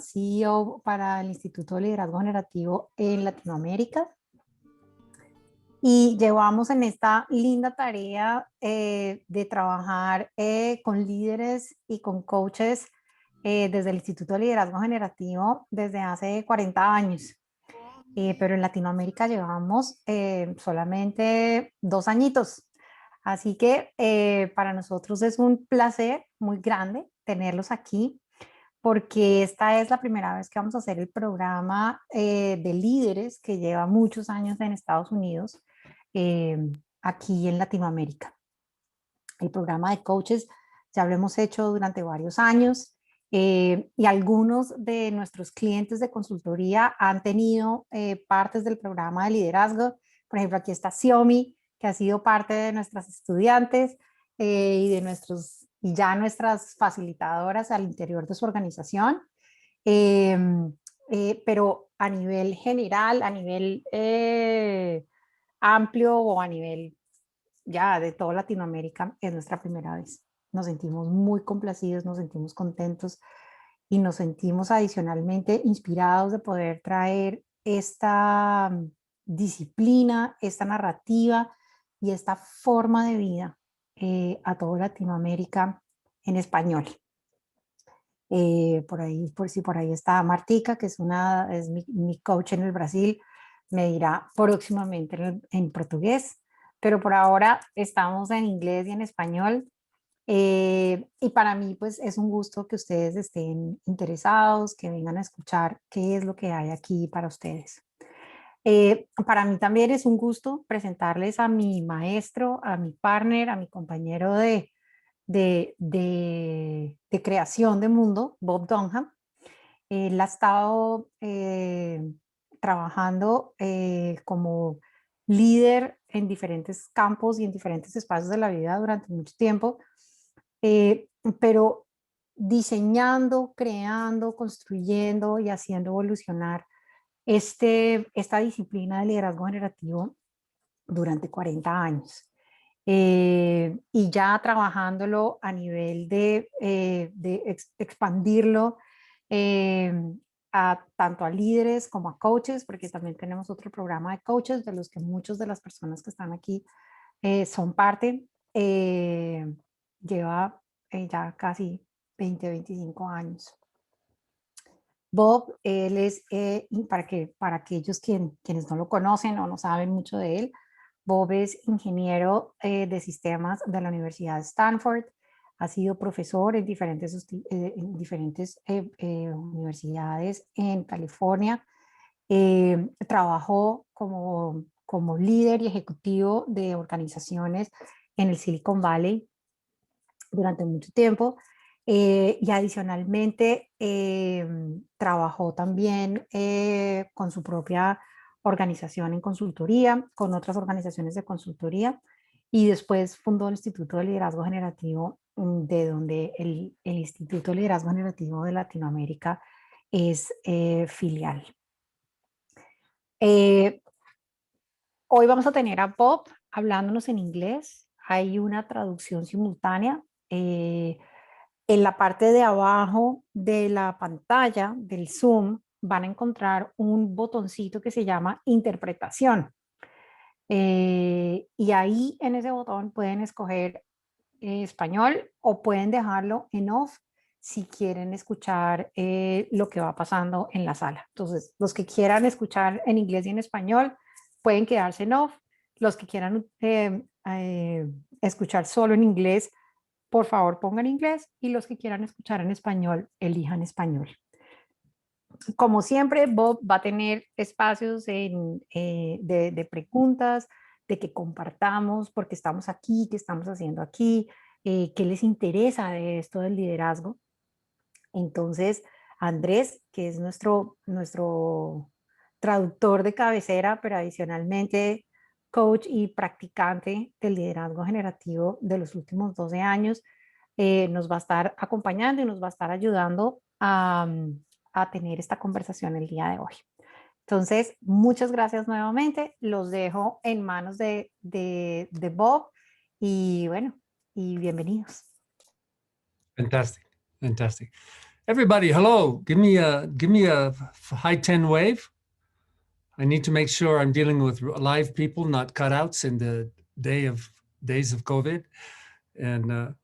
CEO para el Instituto de Liderazgo Generativo en Latinoamérica. Y llevamos en esta linda tarea de trabajar con líderes y con coaches desde el Instituto de Liderazgo Generativo desde hace 40 años. Pero en Latinoamérica llevamos solamente 2 añitos. Así que para nosotros es un placer muy grande tenerlos aquí, porque esta es la primera vez que vamos a hacer el programa de líderes que lleva muchos años en Estados Unidos, eh, aquí en Latinoamérica. El programa de coaches ya lo hemos hecho durante varios años y algunos de nuestros clientes de consultoría han tenido partes del programa de liderazgo. Por ejemplo, aquí está Xiomi, que ha sido parte de nuestras estudiantes y de nuestras facilitadoras al interior de su organización. Eh, pero a nivel general, a nivel amplio o a nivel ya de toda Latinoamérica, es nuestra primera vez. Nos sentimos muy complacidos, nos sentimos contentos y nos sentimos adicionalmente inspirados de poder traer esta disciplina, esta narrativa y esta forma de vida a toda Latinoamérica en español. Por ahí, por si por ahí está Martica, que es mi coach en el Brasil, me dirá próximamente en portugués, pero por ahora estamos en inglés y en español. Y para mí, pues es un gusto que ustedes estén interesados, que vengan a escuchar qué es lo que hay aquí para ustedes. Para mí también es un gusto presentarles a mi maestro, a mi partner, a mi compañero de creación de mundo, Bob Dunham. Él ha estado trabajando como líder en diferentes campos y en diferentes espacios de la vida durante mucho tiempo, pero diseñando, creando, construyendo y haciendo evolucionar esta disciplina de liderazgo generativo durante 40 años. Y ya trabajándolo a nivel de expandirlo eh, tanto a líderes como a coaches, porque también tenemos otro programa de coaches de los que muchas de las personas que están aquí son parte. Lleva ya casi 20, 25 años. Bob, él es, para aquellos quienes no lo conocen o no saben mucho de él, Bob es ingeniero de sistemas de la Universidad de Stanford, ha sido profesor en diferentes universidades en California, trabajó como líder y ejecutivo de organizaciones en el Silicon Valley durante mucho tiempo. Y adicionalmente trabajó también con su propia organización en consultoría, con otras organizaciones de consultoría, y después fundó el Instituto de Liderazgo Generativo, de donde el Instituto de Liderazgo Generativo de Latinoamérica es filial. Hoy vamos a tener a Bob hablándonos en inglés. Hay una traducción simultánea. En la parte de abajo de la pantalla del Zoom van a encontrar un botoncito que se llama interpretación. Y ahí en ese botón pueden escoger español o pueden dejarlo en off si quieren escuchar lo que va pasando en la sala. Entonces, los que quieran escuchar en inglés y en español pueden quedarse en off. Los que quieran escuchar solo en inglés, por favor pongan inglés, y los que quieran escuchar en español, elijan español. Como siempre, Bob va a tener espacios de preguntas, de que compartamos por qué estamos aquí, qué estamos haciendo aquí, qué les interesa de esto del liderazgo. Entonces, Andrés, que es nuestro traductor de cabecera, pero adicionalmente coach y practicante del liderazgo generativo de los últimos 12 años, nos va a estar acompañando y nos va a estar ayudando a tener esta conversación el día de hoy. Entonces, muchas gracias nuevamente. Los dejo en manos de Bob y bueno, y bienvenidos. Fantastic, fantastic. Everybody, hello. Give me a high 10 wave. I need to make sure I'm dealing with live people, not cutouts in the days of COVID. And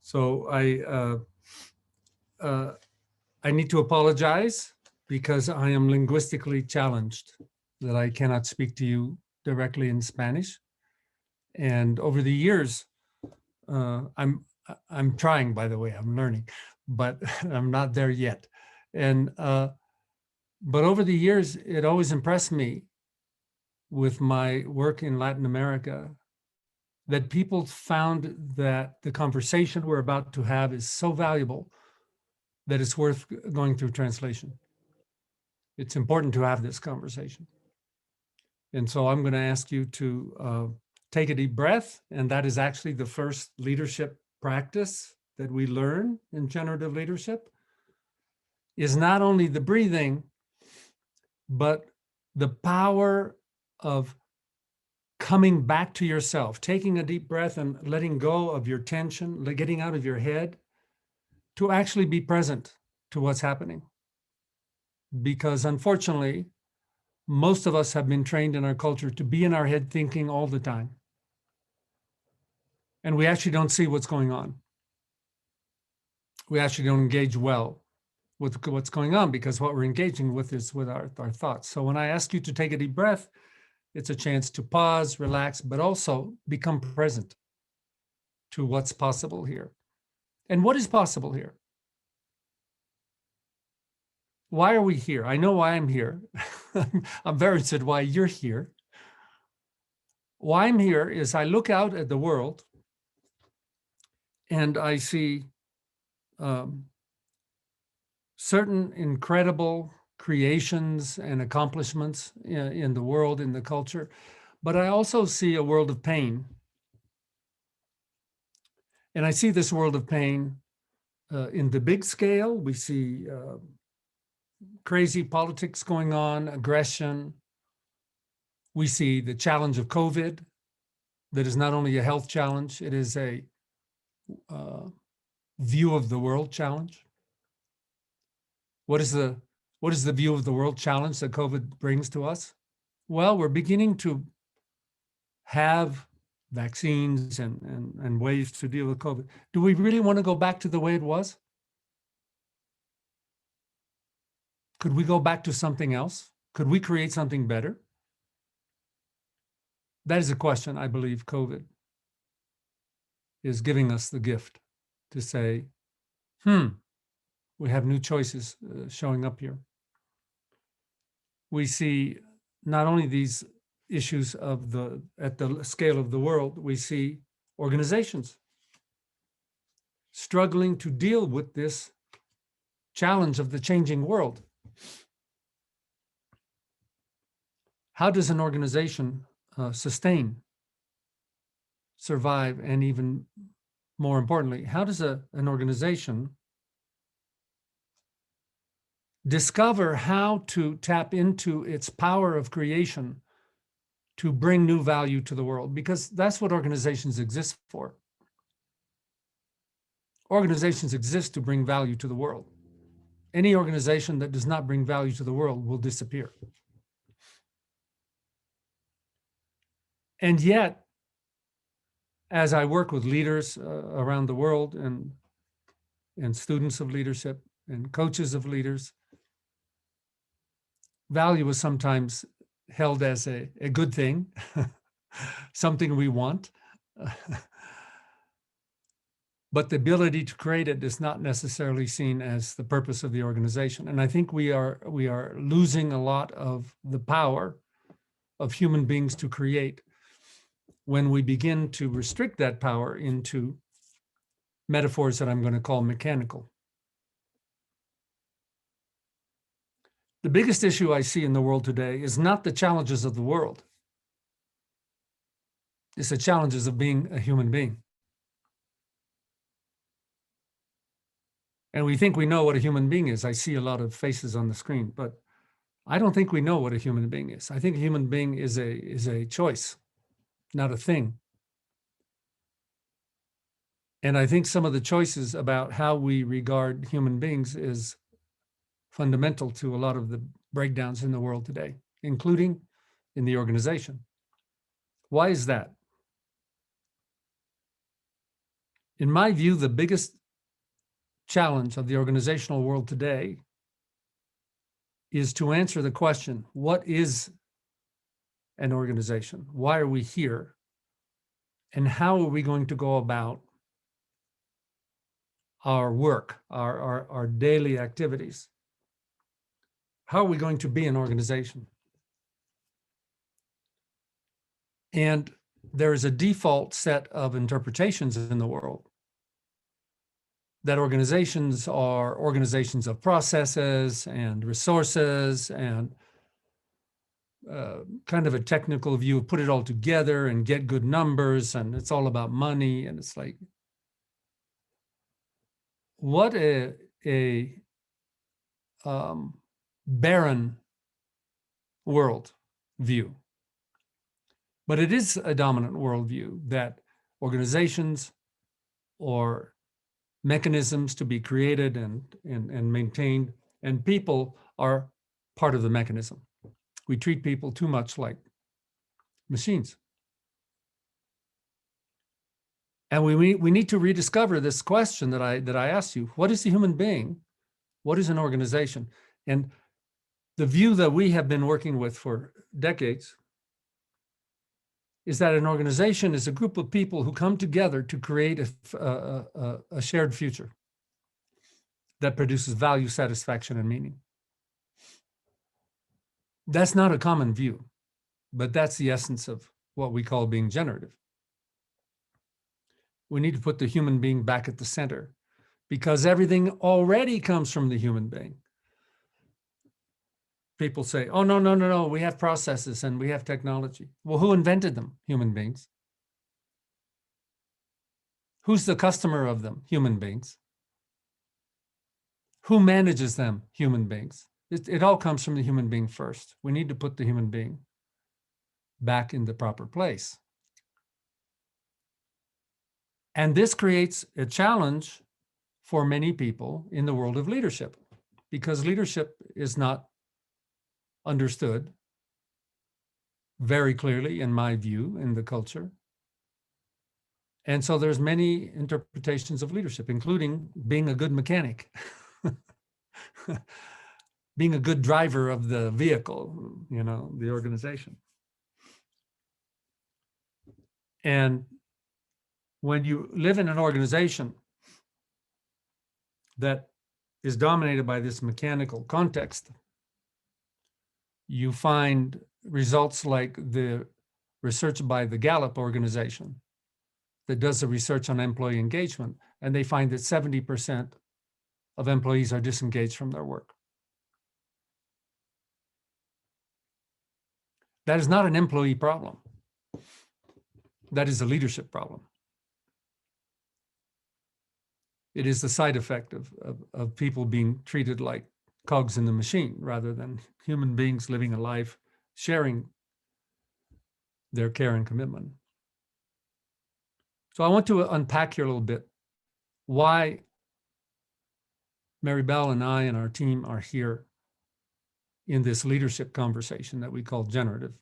so I need to apologize because I am linguistically challenged, that I cannot speak to you directly in Spanish. And over the years, I'm trying, by the way, I'm learning, but I'm not there yet. And but over the years, it always impressed me with my work in Latin America that people found that the conversation we're about to have is so valuable that it's worth going through translation. It's important to have this conversation. And so I'm going to ask you to take a deep breath. And that is actually the first leadership practice that we learn in generative leadership, is not only the breathing, but the power of coming back to yourself, taking a deep breath and letting go of your tension, getting out of your head, to actually be present to what's happening. Because unfortunately, most of us have been trained in our culture to be in our head thinking all the time. And we actually don't see what's going on. We actually don't engage well with what's going on, because what we're engaging with is with our thoughts. So when I ask you to take a deep breath, it's a chance to pause, relax, but also become present to what's possible here. And what is possible here? Why are we here? I know why I'm here. I'm very interested why you're here. Why I'm here is I look out at the world and I see certain incredible creations and accomplishments in the world, in the culture, but I also see a world of pain. And I see this world of pain in the big scale. We see crazy politics going on, aggression. We see the challenge of COVID, that is not only a health challenge, it is a view of the world challenge. What is the view of the world challenge that COVID brings to us? Well, we're beginning to have vaccines and ways to deal with COVID. Do we really want to go back to the way it was? Could we go back to something else? Could we create something better? That is a question I believe COVID is giving us the gift to say, we have new choices showing up here. We see not only these issues at the scale of the world, we see organizations struggling to deal with this challenge of the changing world. How does an organization sustain, survive, and even more importantly, how does an organization discover how to tap into its power of creation to bring new value to the world? Because that's what organizations exist for. Organizations exist to bring value to the world. Any organization that does not bring value to the world will disappear. And yet, as I work with leaders around the world and students of leadership and coaches of leaders, value is sometimes held as a good thing, something we want. But the ability to create it is not necessarily seen as the purpose of the organization. And I think we are losing a lot of the power of human beings to create when we begin to restrict that power into metaphors that I'm going to call mechanical. The biggest issue I see in the world today is not the challenges of the world. It's the challenges of being a human being. And we think we know what a human being is. I see a lot of faces on the screen, but I don't think we know what a human being is. I think a human being is a choice, not a thing. And I think some of the choices about how we regard human beings is fundamental to a lot of the breakdowns in the world today, including in the organization. Why is that? In my view, the biggest challenge of the organizational world today is to answer the question, what is an organization? Why are we here? And how are we going to go about our work, our daily activities? How are we going to be an organization? And there is a default set of interpretations in the world that organizations are organizations of processes and resources and kind of a technical view, put it all together and get good numbers, and it's all about money. And it's like, what a barren world view. But it is a dominant worldview that organizations or mechanisms to be created and maintained, and people are part of the mechanism. We treat people too much like machines. And we need to rediscover this question that I asked you: what is the human being? What is an organization? And the view that we have been working with for decades is that an organization is a group of people who come together to create a shared future that produces value, satisfaction, and meaning. That's not a common view, but that's the essence of what we call being generative. We need to put the human being back at the center because everything already comes from the human being. People say, oh, no, we have processes and we have technology. Well, who invented them? Human beings. Who's the customer of them? Human beings. Who manages them? Human beings. It all comes from the human being first. We need to put the human being back in the proper place. And this creates a challenge for many people in the world of leadership, because leadership is not understood very clearly, in my view, in the culture. And so there's many interpretations of leadership, including being a good mechanic, being a good driver of the vehicle, the organization. And when you live in an organization that is dominated by this mechanical context, you find results like the research by the Gallup organization that does the research on employee engagement, and they find that 70% of employees are disengaged from their work. That is not an employee problem. That is a leadership problem. It is the side effect of people being treated like cogs in the machine rather than human beings living a life sharing their care and commitment. So I want to unpack here a little bit why Maribel and I and our team are here in this leadership conversation that we call generative.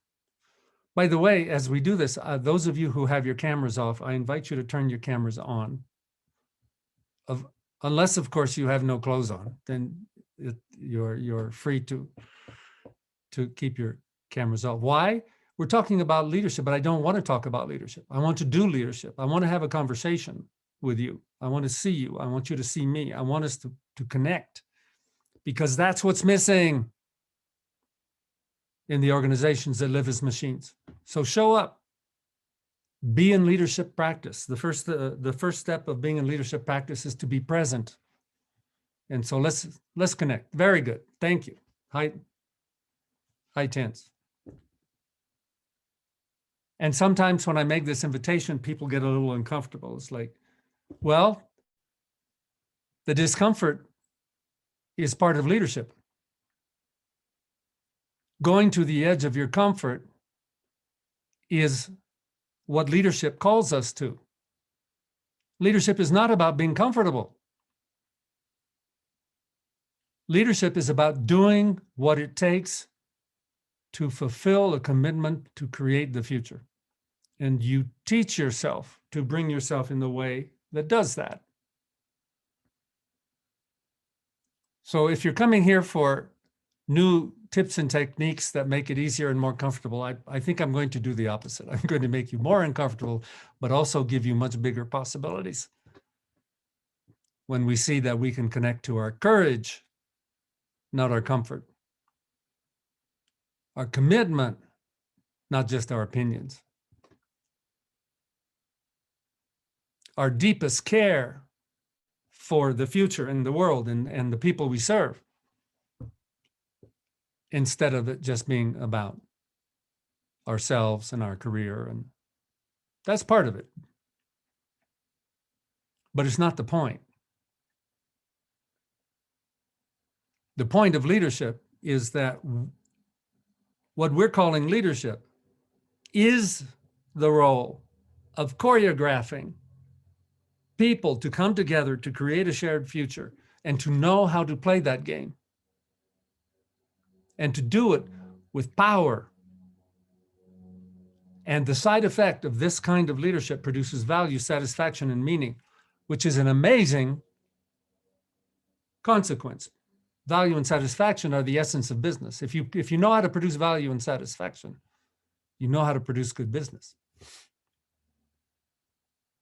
By the way, as we do this, those of you who have your cameras off, I invite you to turn your cameras on. Unless, of course, you have no clothes on, then you're free to keep your cameras off. Why? We're talking about leadership, but I don't want to talk about leadership. I want to do leadership. I want to have a conversation with you. I want to see you. I want you to see me. I want us to connect, because that's what's missing in the organizations that live as machines. So show up. Be in leadership practice. The first step of being in leadership practice is to be present. And so let's connect. Very good. Thank you. High tense. And sometimes when I make this invitation, people get a little uncomfortable. It's like, well, the discomfort is part of leadership. Going to the edge of your comfort is what leadership calls us to. Leadership is not about being comfortable. Leadership is about doing what it takes to fulfill a commitment to create the future. And you teach yourself to bring yourself in the way that does that. So if you're coming here for new tips and techniques that make it easier and more comfortable, I think I'm going to do the opposite. I'm going to make you more uncomfortable, but also give you much bigger possibilities. When we see that we can connect to our courage, not our comfort, our commitment, not just our opinions, our deepest care for the future and the world and the people we serve, instead of it just being about ourselves and our career. And that's part of it. But it's not the point. The point of leadership is that what we're calling leadership is the role of choreographing people to come together to create a shared future and to know how to play that game and to do it with power. And the side effect of this kind of leadership produces value, satisfaction, and meaning, which is an amazing consequence. Value and satisfaction are the essence of business. If you know how to produce value and satisfaction, you know how to produce good business.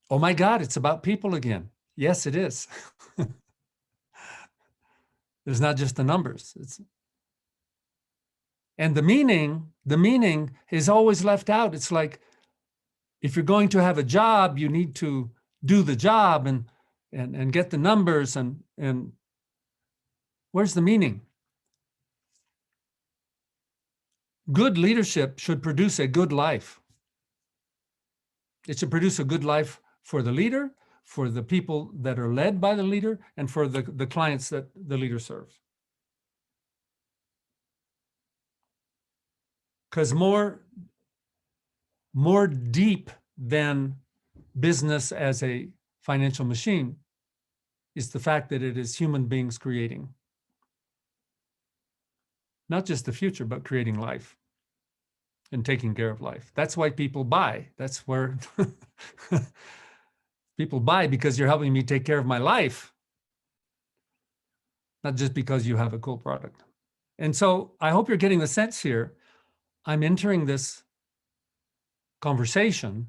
Oh my God, it's about people again. Yes, it is. There's not just the numbers. And the meaning is always left out. It's like, if you're going to have a job, you need to do the job and get the numbers and where's the meaning? Good leadership should produce a good life. It should produce a good life for the leader, for the people that are led by the leader, and for the clients that the leader serves. Because more deep than business as a financial machine is the fact that it is human beings creating not just the future, but creating life and taking care of life. That's why people buy. That's where people buy, because you're helping me take care of my life, not just because you have a cool product. And so I hope you're getting the sense here. I'm entering this conversation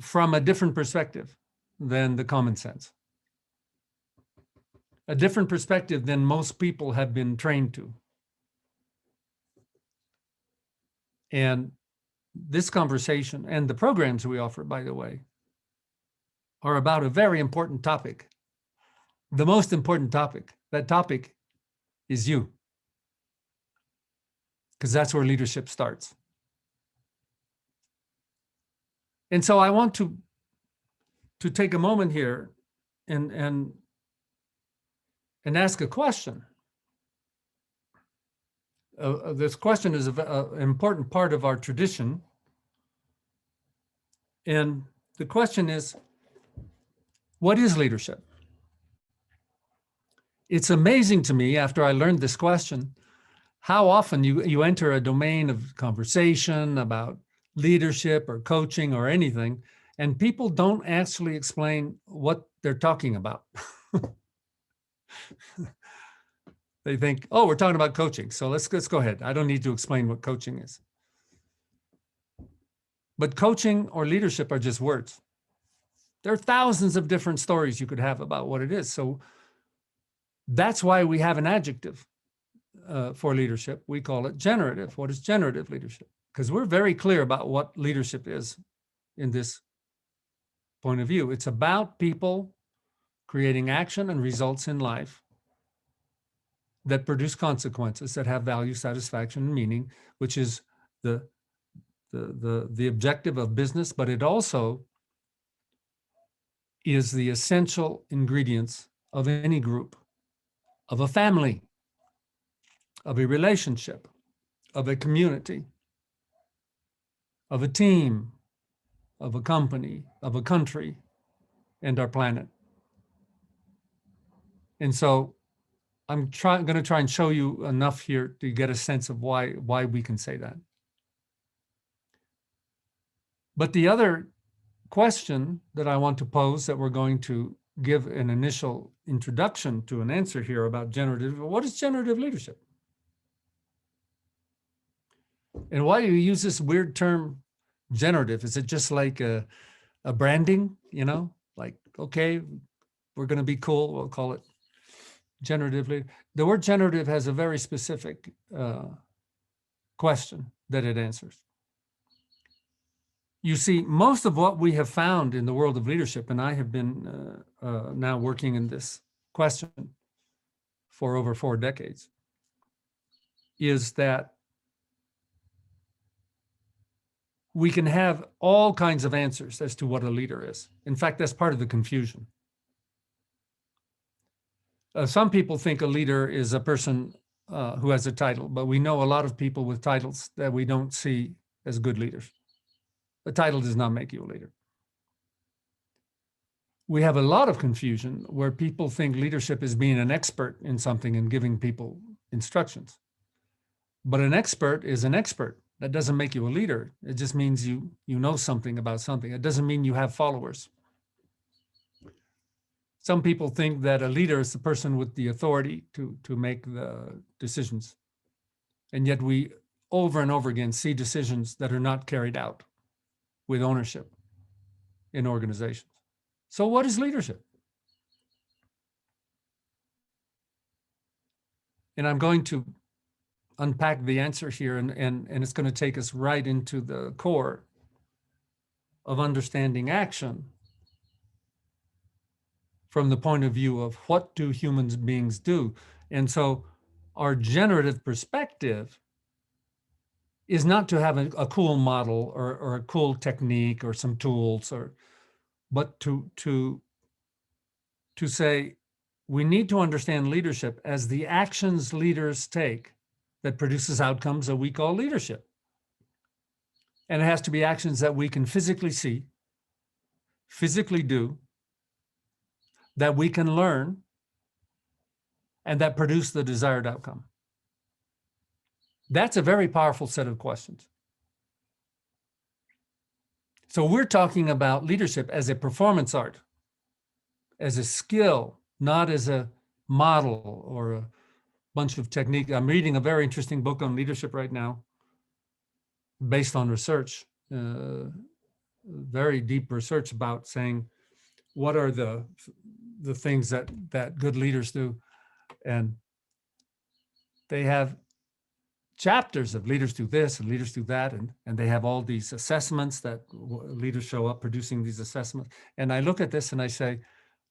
from a different perspective than the common sense, a different perspective than most people have been trained to. And this conversation and the programs we offer, by the way, are about a very important topic. The most important topic. That topic is you. Because that's where leadership starts. And so I want to take a moment here and ask a question. This question is an important part of our tradition. And the question is, what is leadership? It's amazing to me, after I learned this question, how often you enter a domain of conversation about leadership or coaching or anything, and people don't actually explain what they're talking about. They think, oh, we're talking about coaching, so let's go ahead. I don't need to explain what coaching is. But coaching or leadership are just words. There are thousands of different stories you could have about what it is. So that's why we have an adjective for leadership. We call it generative. What is generative leadership? Because we're very clear about what leadership is in this point of view. It's about people creating action and results in life that produce consequences that have value, satisfaction, and meaning, which is the objective of business, but it also is the essential ingredients of any group, of a family, of a relationship, of a community, of a team, of a company, of a country, and our planet. And so I'm going to try and show you enough here to get a sense of why we can say that. But the other question that I want to pose, that we're going to give an initial introduction to an answer here about generative, what is generative leadership? And why do you use this weird term generative? Is it just like a branding, you know, like, okay, we're going to be cool, we'll call it generative leadership? The word generative has a very specific question that it answers. You see, most of what we have found in the world of leadership, and I have been now working in this question for over 4 decades, is that we can have all kinds of answers as to what a leader is. In fact, that's part of the confusion. Some people think a leader is a person who has a title, but we know a lot of people with titles that we don't see as good leaders. A title does not make you a leader. We have a lot of confusion where people think leadership is being an expert in something and giving people instructions. But an expert is an expert. That doesn't make you a leader. It just means you know something about something. It doesn't mean you have followers. Some people think that a leader is the person with the authority to make the decisions. And yet we over and over again see decisions that are not carried out with ownership in organizations. So what is leadership? And I'm going to unpack the answer here, and it's going to take us right into the core of understanding action from the point of view of what do human beings do. And so our generative perspective is not to have a cool model or a cool technique or some tools, but to say we need to understand leadership as the actions leaders take that produces outcomes that we call leadership. And it has to be actions that we can physically see, physically do, that we can learn, and that produce the desired outcome. That's a very powerful set of questions. So we're talking about leadership as a performance art, as a skill, not as a model or a bunch of technique. I'm reading a very interesting book on leadership right now, based on research, very deep research about saying, what are the things that good leaders do? And they have chapters of leaders do this and leaders do that, and they have all these assessments that leaders show up producing these assessments. And I look at this and I say,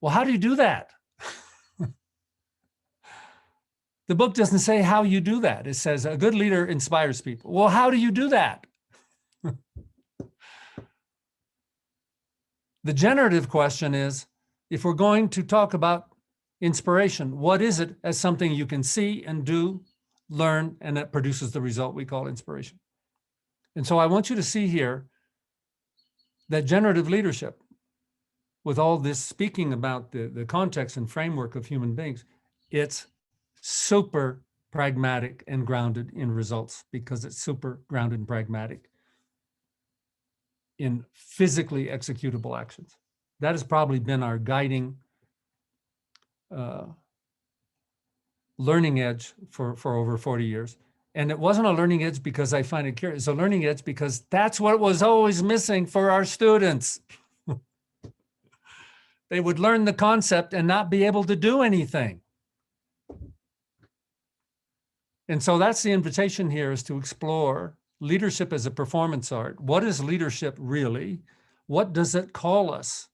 well, how do you do that? The book doesn't say how you do that. It says a good leader inspires people. Well, how do you do that? The generative question is, if we're going to talk about inspiration, what is it as something you can see and do, learn, and that produces the result we call inspiration? And so I want you to see here that generative leadership, with all this speaking about the context and framework of human beings, it's super pragmatic and grounded in results, because it's super grounded and pragmatic in physically executable actions. That has probably been our guiding learning edge for over 40 years. And it wasn't a learning edge because I find it curious. It's a learning edge because that's what was always missing for our students. They would learn the concept and not be able to do anything. And so that's the invitation here, is to explore leadership as a performance art. What is leadership really? What does it call us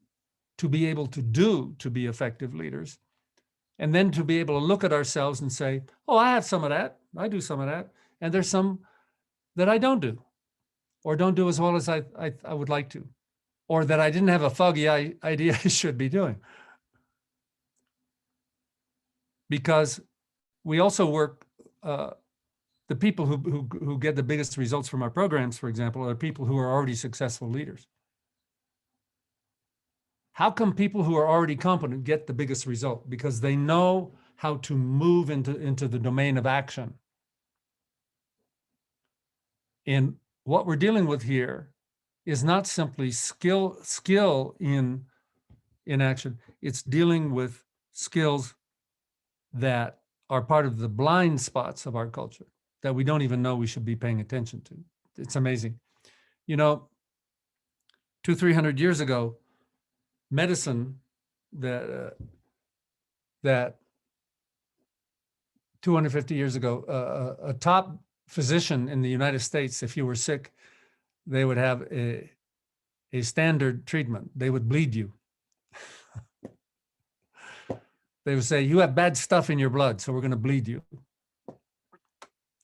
to be able to do to be effective leaders? And then to be able to look at ourselves and say, oh, I have some of that. I do some of that. And there's some that I don't do, or don't do as well as I would like to, or that I didn't have a foggy idea I should be doing. Because we also work, the people who get the biggest results from our programs, for example, are people who are already successful leaders. How come people who are already competent get the biggest result? Because they know how to move into the domain of action. And what we're dealing with here is not simply skill in action. It's dealing with skills that are part of the blind spots of our culture that we don't even know we should be paying attention to. It's amazing. You know, 200-300 years ago, medicine that 250 years ago, a top physician in the United States, if you were sick, they would have a standard treatment. They would bleed you. They would say, you have bad stuff in your blood, so we're going to bleed you.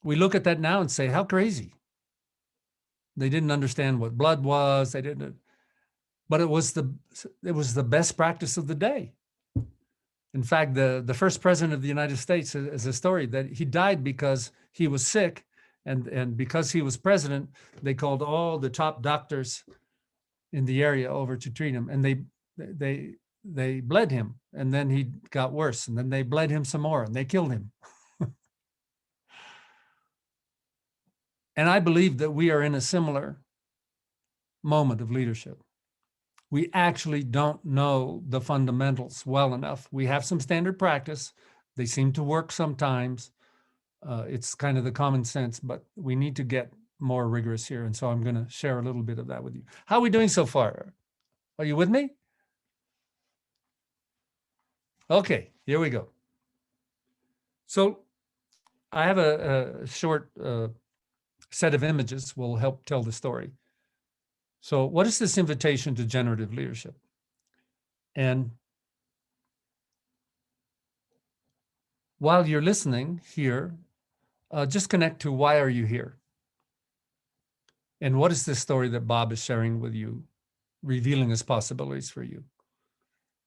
We look at that now and say, how crazy. They didn't understand what blood was. They didn't, but it was the best practice of the day. In fact, the first president of the United States is a story that he died because he was sick, and because he was president, they called all the top doctors in the area over to treat him, and they bled him, and then he got worse, and then they bled him some more, and they killed him. And I believe that we are in a similar moment of leadership. We actually don't know the fundamentals well enough. We have some standard practice. They seem to work sometimes. It's kind of the common sense, but we need to get more rigorous here. And so I'm going to share a little bit of that with you. How are we doing so far? Are you with me? Okay, here we go. So I have a short set of images will help tell the story. So what is this invitation to generative leadership? And while you're listening here, just connect to why are you here? And what is this story that Bob is sharing with you, revealing as possibilities for you?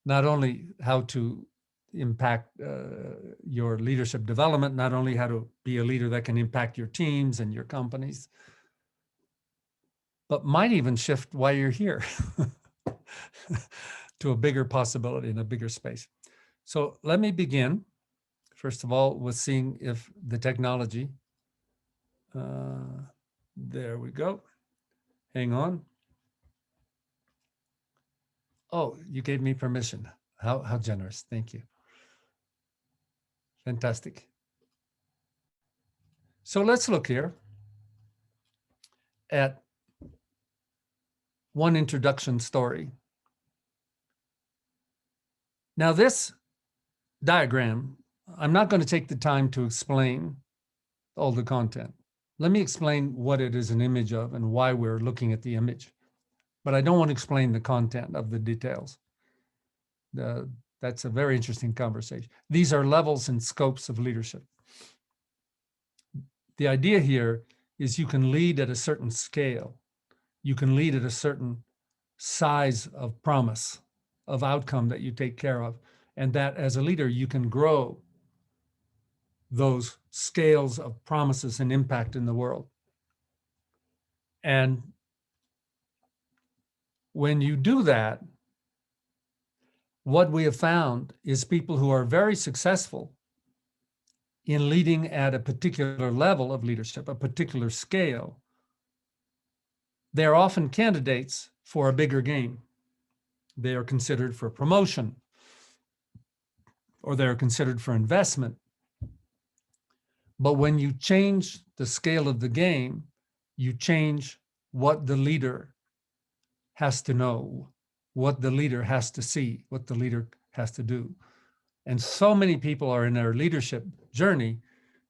Not only how to impact your leadership development, not only how to be a leader that can impact your teams and your companies, but might even shift why you're here to a bigger possibility in a bigger space. So let me begin, first of all, with seeing if the technology, there we go. Hang on. Oh, you gave me permission. How generous. Thank you. Fantastic. So let's look here at one introduction story. Now this diagram, I'm not going to take the time to explain all the content. Let me explain what it is an image of and why we're looking at the image. But I don't want to explain the content of the details. That's a very interesting conversation. These are levels and scopes of leadership. The idea here is you can lead at a certain scale. You can lead at a certain size of promise, of outcome that you take care of. And that as a leader, you can grow those scales of promises and impact in the world. And when you do that, what we have found is people who are very successful in leading at a particular level of leadership, a particular scale, they're often candidates for a bigger game. They are considered for promotion, or they're considered for investment. But when you change the scale of the game, you change what the leader has to know, what the leader has to see, what the leader has to do. And so many people are in their leadership journey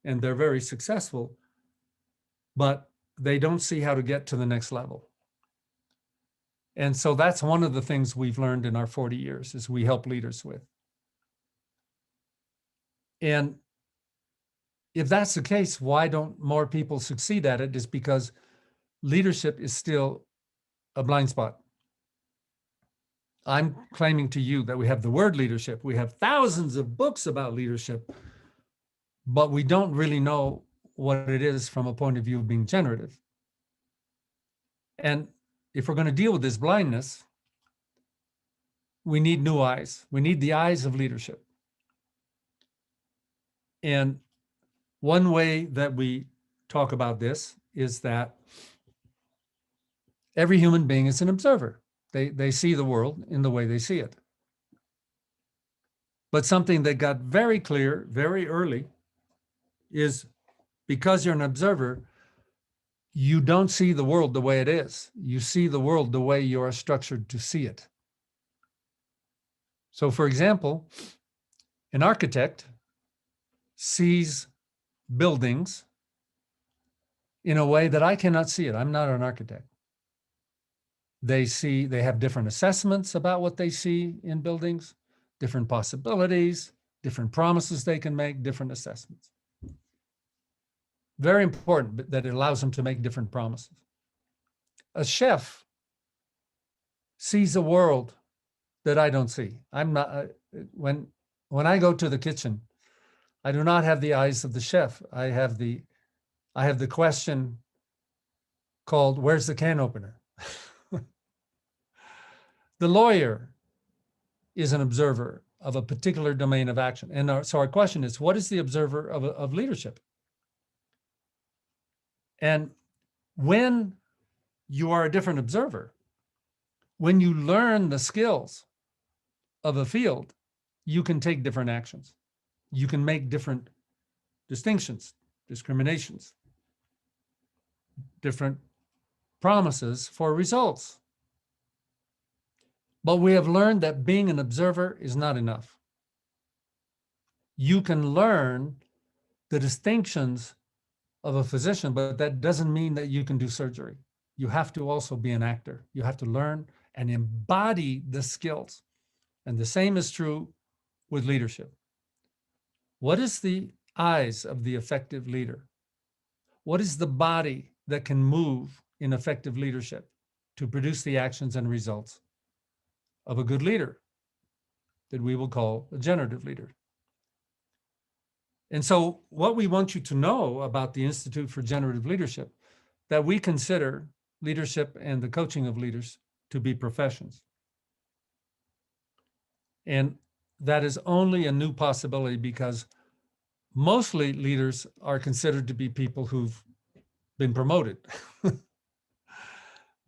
and they're very successful, but they don't see how to get to the next level. And so that's one of the things we've learned in our 40 years is we help leaders with. And if that's the case, why don't more people succeed at it? Is because leadership is still a blind spot. I'm claiming to you that we have the word leadership. We have thousands of books about leadership, but we don't really know what it is from a point of view of being generative. And if we're going to deal with this blindness, we need new eyes. We need the eyes of leadership. And one way that we talk about this is that every human being is an observer. They see the world in the way they see it. But something that got very clear very early is because you're an observer, you don't see the world the way it is. You see the world the way you are structured to see it. So, for example, an architect sees buildings in a way that I cannot see it. I'm not an architect. They have different assessments about what they see in buildings, different possibilities, different promises they can make, different assessments. Very important that it allows them to make different promises. A chef sees a world that I don't see. I'm not, when I go to the kitchen, I do not have the eyes of the chef. I have the question called, where's the can opener? The lawyer is an observer of a particular domain of action. And so our question is, what is the observer of leadership? And when you are a different observer, when you learn the skills of a field, you can take different actions. You can make different distinctions, discriminations, different promises for results. But we have learned that being an observer is not enough. You can learn the distinctions of a physician, but that doesn't mean that you can do surgery. You have to also be an actor. You have to learn and embody the skills. And the same is true with leadership. What is the eyes of the effective leader? What is the body that can move in effective leadership to produce the actions and results of a good leader that we will call a generative leader? And so what we want you to know about the Institute for Generative Leadership, that we consider leadership and the coaching of leaders to be professions. And that is only a new possibility because mostly leaders are considered to be people who've been promoted,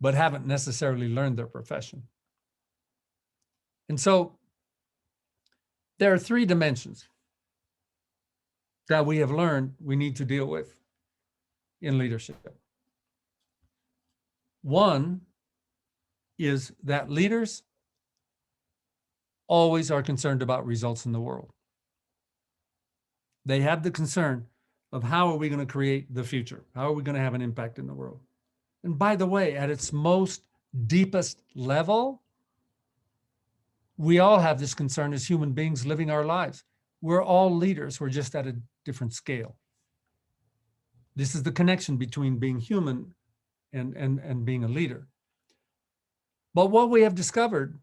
but haven't necessarily learned their profession. And so there are three dimensions that we have learned we need to deal with in leadership. One is that leaders always are concerned about results in the world. They have the concern of how are we going to create the future? How are we going to have an impact in the world? And by the way, at its most deepest level, we all have this concern as human beings living our lives. We're all leaders. We're just at a different scale. This is the connection between being human and being a leader. But what we have discovered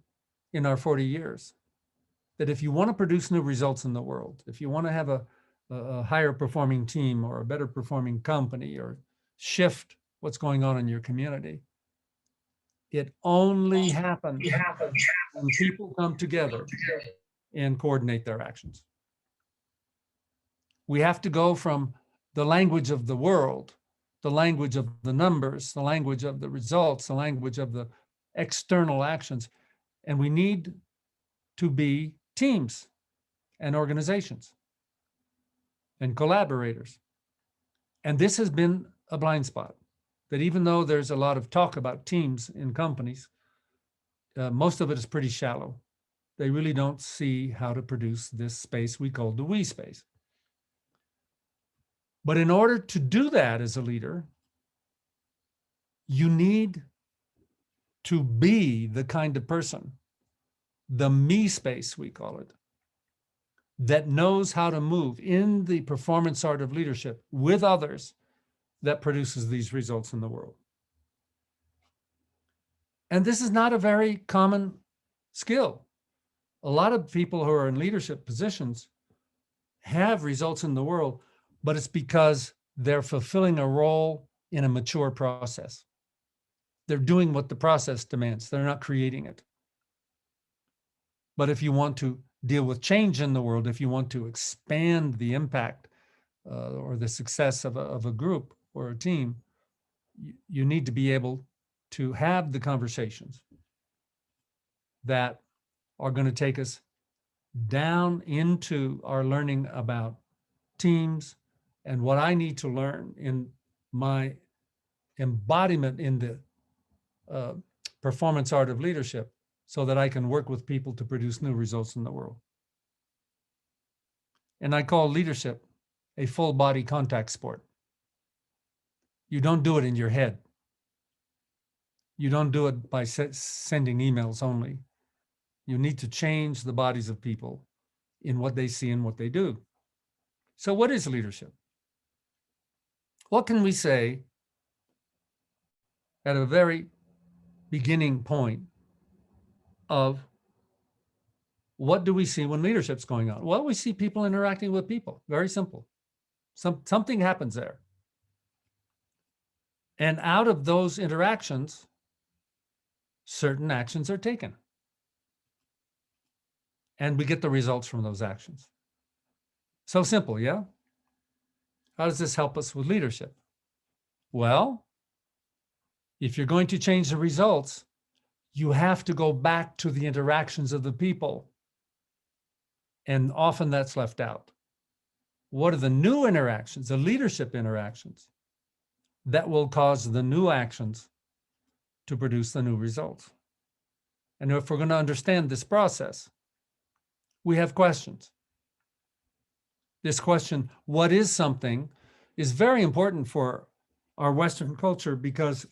in our 40 years, that if you want to produce new results in the world, if you want to have a higher performing team or a better performing company or shift what's going on in your community, it only happens when people come together and coordinate their actions. We have to go from the language of the world, the language of the numbers, the language of the results, the language of the external actions, and we need to be teams and organizations and collaborators. And this has been a blind spot, that even though there's a lot of talk about teams in companies, most of it is pretty shallow. They really don't see how to produce this space we call the we space. But in order to do that as a leader, you need to be the kind of person, the me space we call it, that knows how to move in the performance art of leadership with others that produces these results in the world. And this is not a very common skill. A lot of people who are in leadership positions have results in the world, but it's because they're fulfilling a role in a mature process. They're doing what the process demands. They're not creating it. But if you want to deal with change in the world, if you want to expand the impact or the success of a group or a team, you need to be able to have the conversations that are going to take us down into our learning about teams and what I need to learn in my embodiment in the performance art of leadership so that I can work with people to produce new results in the world. And I call leadership a full body contact sport. You don't do it in your head. You don't do it by sending emails only. You need to change the bodies of people in what they see and what they do. So what is leadership? What can we say at a very beginning point of what do we see when leadership's going on? Well, we see people interacting with people. Very simple. Something happens there. And out of those interactions, certain actions are taken. And we get the results from those actions. So simple, yeah? How does this help us with leadership? Well, if you're going to change the results, you have to go back to the interactions of the people. And often that's left out. What are the new interactions, the leadership interactions, that will cause the new actions to produce the new results? And if we're going to understand this process, we have questions. This question, what is something, is very important for our Western culture because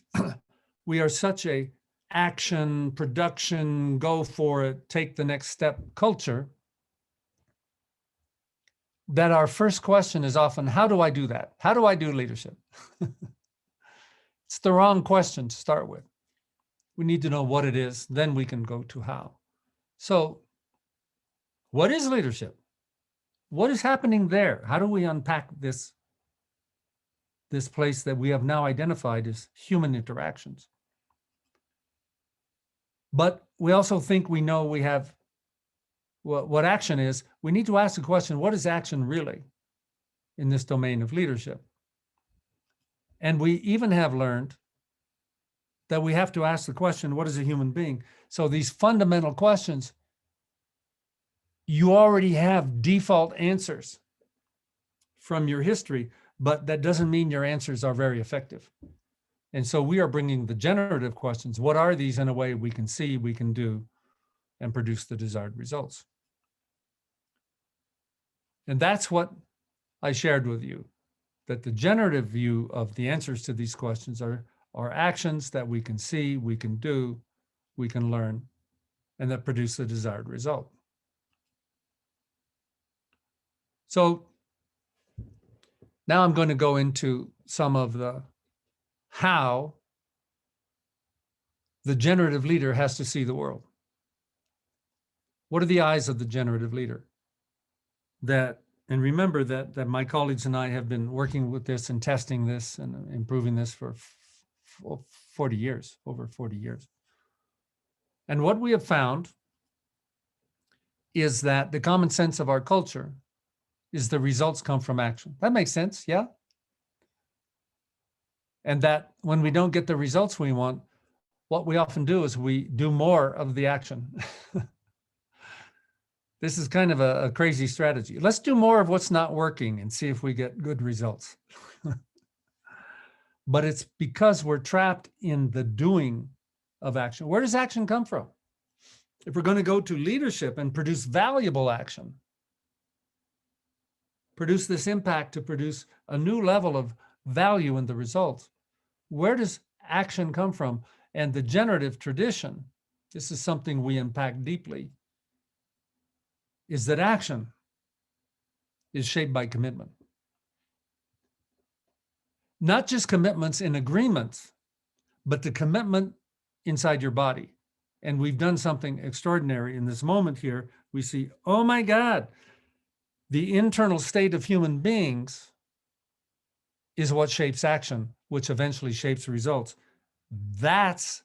we are such a action, production, go for it, take the next step culture, that our first question is often, how do I do that? How do I do leadership? It's the wrong question to start with. We need to know what it is, then we can go to how. So, what is leadership? What is happening there? How do we unpack this place that we have now identified as human interactions? But we also think we know we have what action is. We need to ask the question, what is action really in this domain of leadership? And we even have learned that we have to ask the question, what is a human being? So these fundamental questions, you already have default answers from your history, but that doesn't mean your answers are very effective. And so we are bringing the generative questions. What are these in a way we can see, we can do, and produce the desired results? And that's what I shared with you, that the generative view of the answers to these questions are actions that we can see, we can do, we can learn, and that produce the desired result. So now I'm going to go into some of the how the generative leader has to see the world. What are the eyes of the generative leader? And remember that my colleagues and I have been working with this and testing this and improving this for 40 years, over 40 years. And what we have found is that the common sense of our culture is the results come from action. That makes sense, yeah? And that when we don't get the results we want, what we often do is we do more of the action. This is kind of a crazy strategy. Let's do more of what's not working and see if we get good results. But it's because we're trapped in the doing of action. Where does action come from? If we're going to go to leadership and produce valuable action, produce this impact to produce a new level of value in the results, where does action come from? And the generative tradition, this is something we impact deeply, is that action is shaped by commitment. Not just commitments in agreements, but the commitment inside your body. And we've done something extraordinary in this moment here. We see, oh my God, the internal state of human beings is what shapes action, which eventually shapes results. That's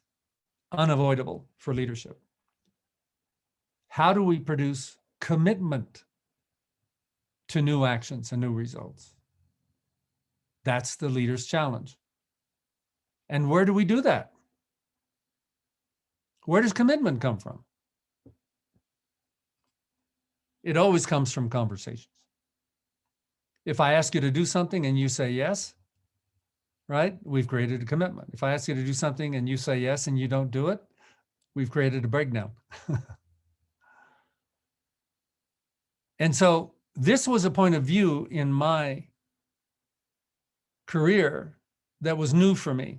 unavoidable for leadership. how do we produce commitment to new actions and new results? That's the leader's challenge. And where do we do that? Where does commitment come from? It always comes from conversations. If I ask you to do something and you say yes, right, we've created a commitment. If I ask you to do something and you say yes and you don't do it, we've created a breakdown. And so this was a point of view in my career that was new for me.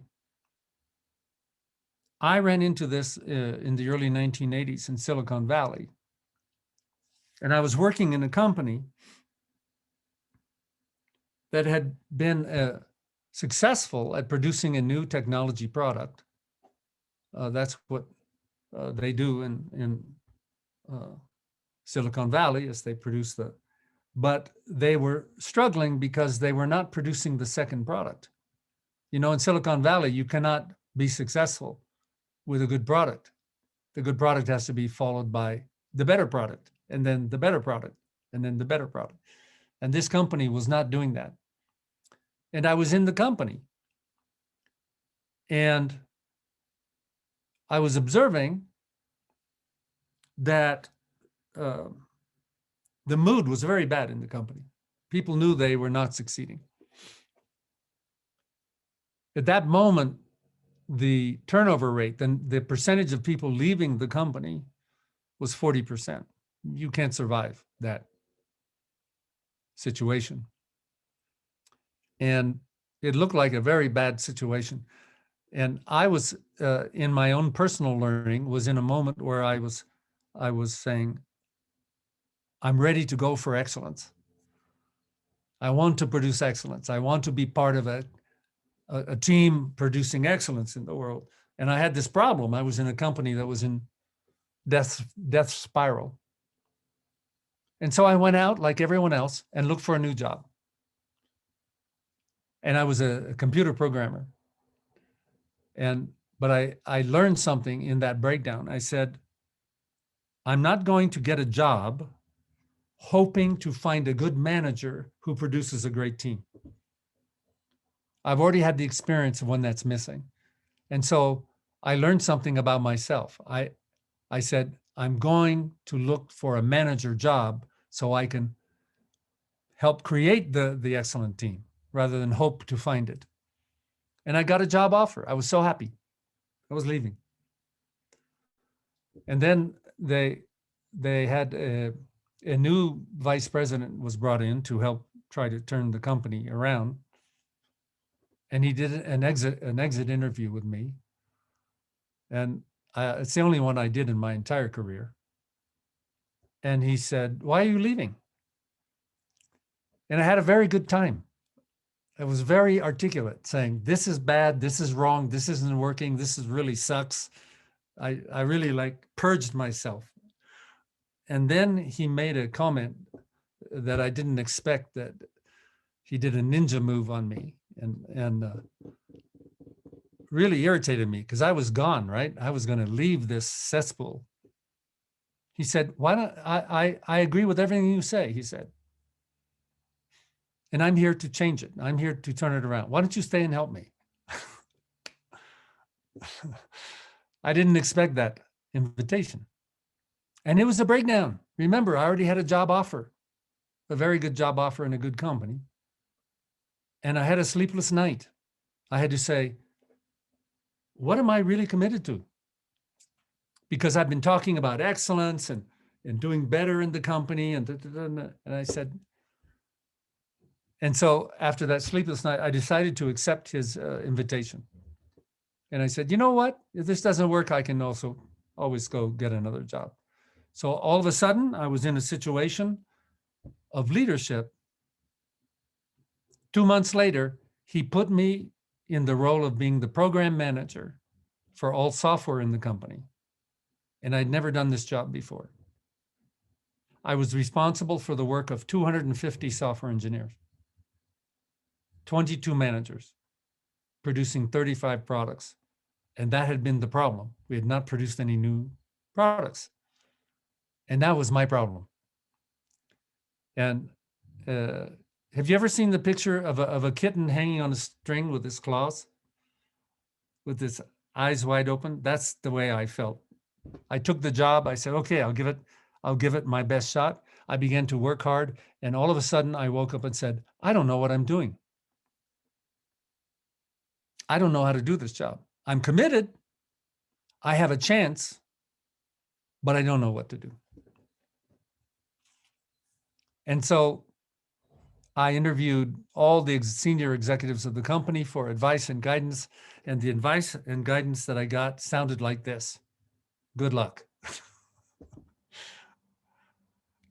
I ran into this in the early 1980s in Silicon Valley. And I was working in a company that had been successful at producing a new technology product. That's what they do in Silicon Valley, as they produce but they were struggling because they were not producing the second product. You know, in Silicon Valley, you cannot be successful with a good product. The good product has to be followed by the better product, and then the better product, and then the better product. And this company was not doing that. And I was in the company. And I was observing that the mood was very bad in the company. People knew they were not succeeding. At that moment, the turnover rate, the percentage of people leaving the company was 40%. You can't survive that situation. And it looked like a very bad situation. And I was, in my own personal learning, was in a moment where I was saying, I'm ready to go for excellence. I want to produce excellence. I want to be part of a team producing excellence in the world. And I had this problem. I was in a company that was in death spiral. And so I went out like everyone else and looked for a new job. And I was a computer programmer. But I learned something in that breakdown. I said, I'm not going to get a job hoping to find a good manager who produces a great team. I've already had the experience of when that's missing. And so I learned something about myself. I said, I'm going to look for a manager job so I can help create the excellent team rather than hope to find it. And I got a job offer. I was so happy. I was leaving. And then they had a new vice president was brought in to help try to turn the company around. And he did an exit interview with me. And it's the only one I did in my entire career. And he said, why are you leaving? And I had a very good time. I was very articulate, saying, this is bad, this is wrong, this isn't working, this is really sucks. I really purged myself. And then he made a comment that I didn't expect, that he did a ninja move on me and really irritated me because I was gone, right? I was going to leave this cesspool. He said, why don't I agree with everything you say, he said. And I'm here to change it. I'm here to turn it around. Why don't you stay and help me? I didn't expect that invitation. And it was a breakdown. Remember, I already had a job offer, a very good job offer in a good company. And I had a sleepless night. I had to say, what am I really committed to? Because I've been talking about excellence and doing better in the company. And I said, and so after that sleepless night, I decided to accept his invitation. And I said, you know what? If this doesn't work, I can also always go get another job. So all of a sudden, I was in a situation of leadership. 2 months later, he put me in the role of being the program manager for all software in the company. And I'd never done this job before. I was responsible for the work of 250 software engineers, 22 managers, producing 35 products. And that had been the problem. We had not produced any new products. And that was my problem. And have you ever seen the picture of a kitten hanging on a string with its claws, with its eyes wide open? That's the way I felt. I took the job. I said, okay, I'll give it my best shot. I began to work hard. And all of a sudden I woke up and said, I don't know what I'm doing. I don't know how to do this job. I'm committed. I have a chance, but I don't know what to do. And so I interviewed all the senior executives of the company for advice and guidance. And the advice and guidance that I got sounded like this: good luck.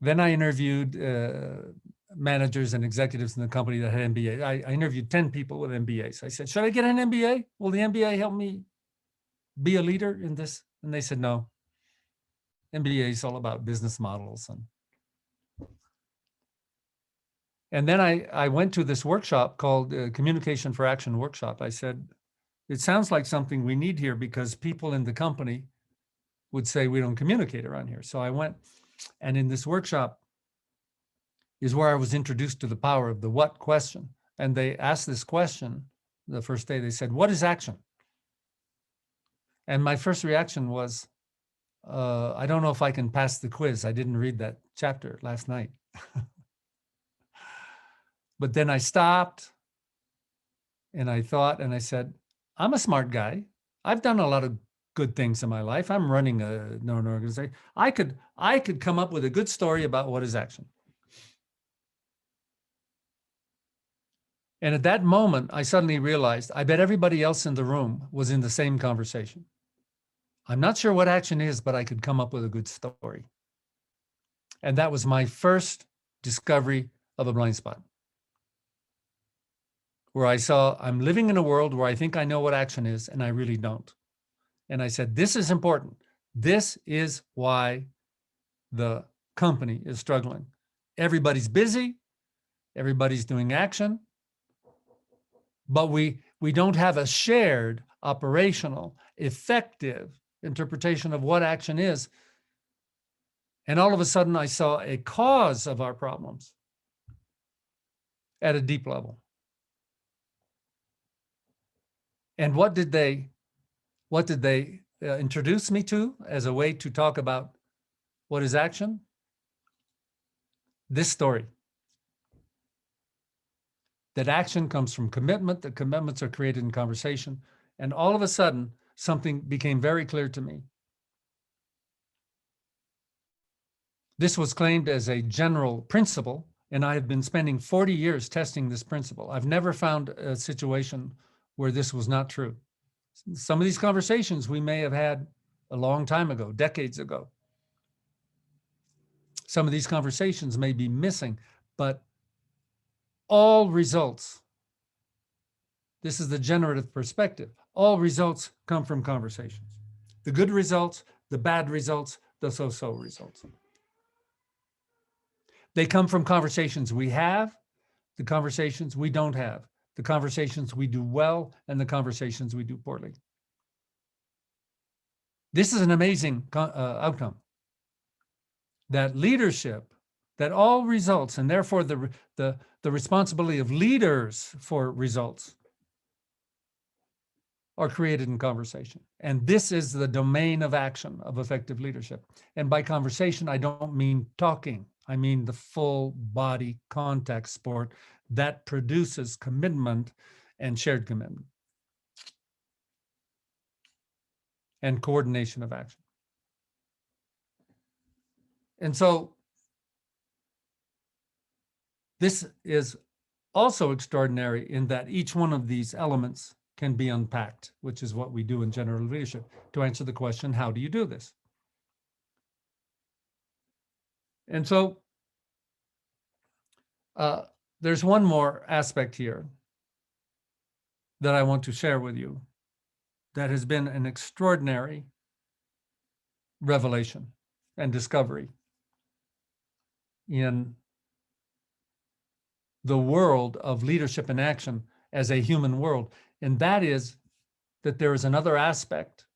Then I interviewed managers and executives in the company that had MBAs. I interviewed 10 people with MBAs. I said, should I get an MBA? Will the MBA help me be a leader in this? And they said, no. MBA is all about business models. And then I went to this workshop called Communication for Action Workshop. I said, it sounds like something we need here, because people in the company would say we don't communicate around here. So I went, and in this workshop is where I was introduced to the power of the what question. And they asked this question the first day. They said, what is action? And my first reaction was, I don't know if I can pass the quiz. I didn't read that chapter last night. But then I stopped and I thought, and I said, I'm a smart guy. I've done a lot of good things in my life. I'm running an organization. I could come up with a good story about what is action. And at that moment, I suddenly realized, I bet everybody else in the room was in the same conversation. I'm not sure what action is, but I could come up with a good story. And that was my first discovery of a blind spot, where I saw I'm living in a world where I think I know what action is, and I really don't. And I said, this is important. This is why the company is struggling. Everybody's busy. Everybody's doing action. But we don't have a shared, operational, effective interpretation of what action is. And all of a sudden, I saw a cause of our problems at a deep level. And what did they introduce me to as a way to talk about what is action? This story. That action comes from commitment, that commitments are created in conversation. And all of a sudden, something became very clear to me. This was claimed as a general principle, and I have been spending 40 years testing this principle. I've never found a situation where this was not true. Some of these conversations we may have had a long time ago, decades ago. Some of these conversations may be missing, but all results, this is the generative perspective, all results come from conversations. The good results, the bad results, the so-so results. They come from conversations we have, the conversations we don't have, the conversations we do well, and the conversations we do poorly. This is an amazing outcome. That leadership, that all results, and therefore the responsibility of leaders for results, are created in conversation. And this is the domain of action of effective leadership. And by conversation, I don't mean talking. I mean the full body contact sport that produces commitment and shared commitment and coordination of action. And so this is also extraordinary in that each one of these elements can be unpacked, which is what we do in general leadership, to answer the question, how do you do this? And so there's one more aspect here that I want to share with you that has been an extraordinary revelation and discovery in the world of leadership and action as a human world. And that is that there is another aspect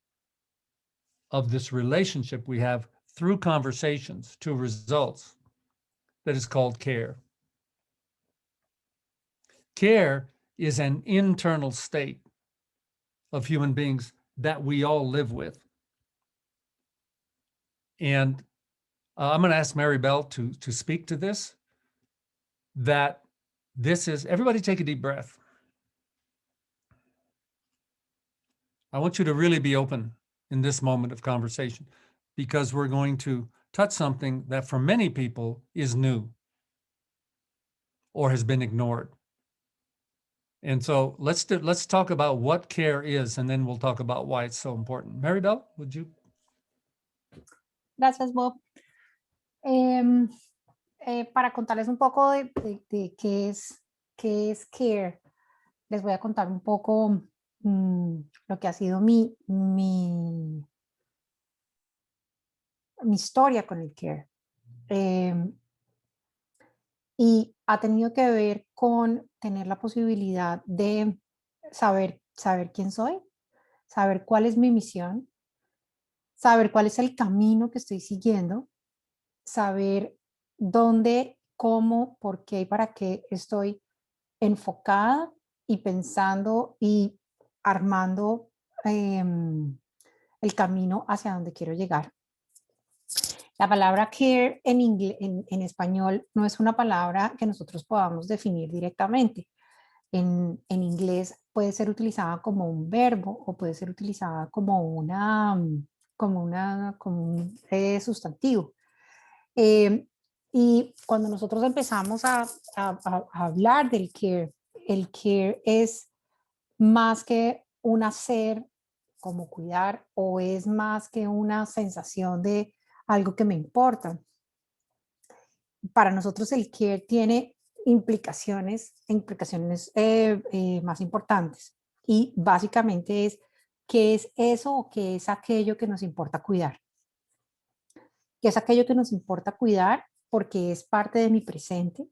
of this relationship we have through conversations to results that is called care. Care is an internal state of human beings that we all live with. And I'm going to ask Maribel to speak to this, that this is, everybody take a deep breath. I want you to really be open in this moment of conversation, because we're going to touch something that for many people is new or has been ignored. And so let's talk about what care is, and then we'll talk about why it's so important. Maribel, would you? Gracias, Bob. Para contarles un poco de qué es care, les voy a contar un poco lo que ha sido mi historia con el care. Y ha tenido que ver con tener la posibilidad de saber quién soy, saber cuál es mi misión, saber cuál es el camino que estoy siguiendo, saber dónde, cómo, por qué y para qué estoy enfocada y pensando y armando el camino hacia donde quiero llegar. La palabra care en español no es una palabra que nosotros podamos definir directamente. En inglés puede ser utilizada como un verbo o puede ser utilizada como un sustantivo. Y cuando nosotros empezamos a hablar del care, el care es más que un hacer como cuidar, o es más que una sensación de algo que me importa. Para nosotros el care tiene implicaciones más importantes, y básicamente es qué es eso o qué es aquello que nos importa cuidar. ¿Qué es aquello que nos importa cuidar? Porque es parte de mi presente,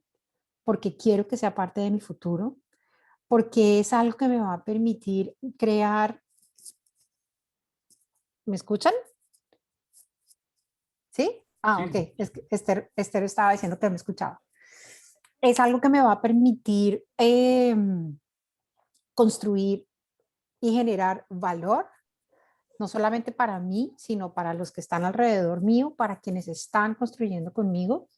porque quiero que sea parte de mi futuro, porque es algo que me va a permitir crear. ¿Me escuchan? ¿Sí? Sí. Ok. Es que Esther estaba diciendo que me escuchaba. Es algo que me va a permitir construir y generar valor, no solamente para mí, sino para los que están alrededor mío, para quienes están construyendo conmigo.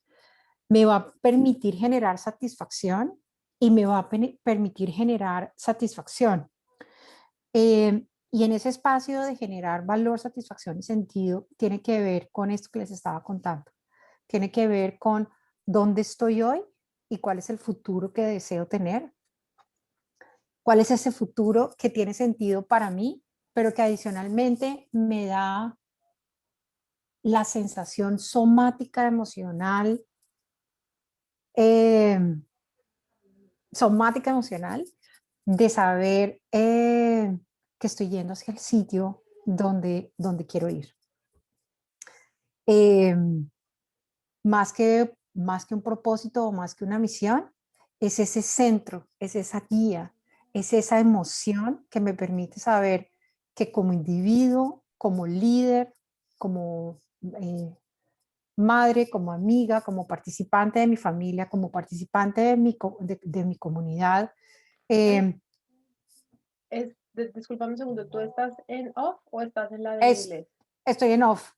Me va a permitir generar satisfacción y me va a permitir generar satisfacción. Y en ese espacio de generar valor, satisfacción y sentido, tiene que ver con esto que les estaba contando. Tiene que ver con dónde estoy hoy y cuál es el futuro que deseo tener. Cuál es ese futuro que tiene sentido para mí, pero que adicionalmente me da la sensación somática, emocional, de saber que estoy yendo hacia el sitio donde quiero ir. Más que un propósito o más que una misión, es ese centro, es esa guía, es esa emoción que me permite saber que como individuo, como líder, como madre, como amiga, como participante de mi familia, como participante de mi comunidad. Disculpame un segundo, ¿tú estás en off o estás en la de inglés? Estoy en off.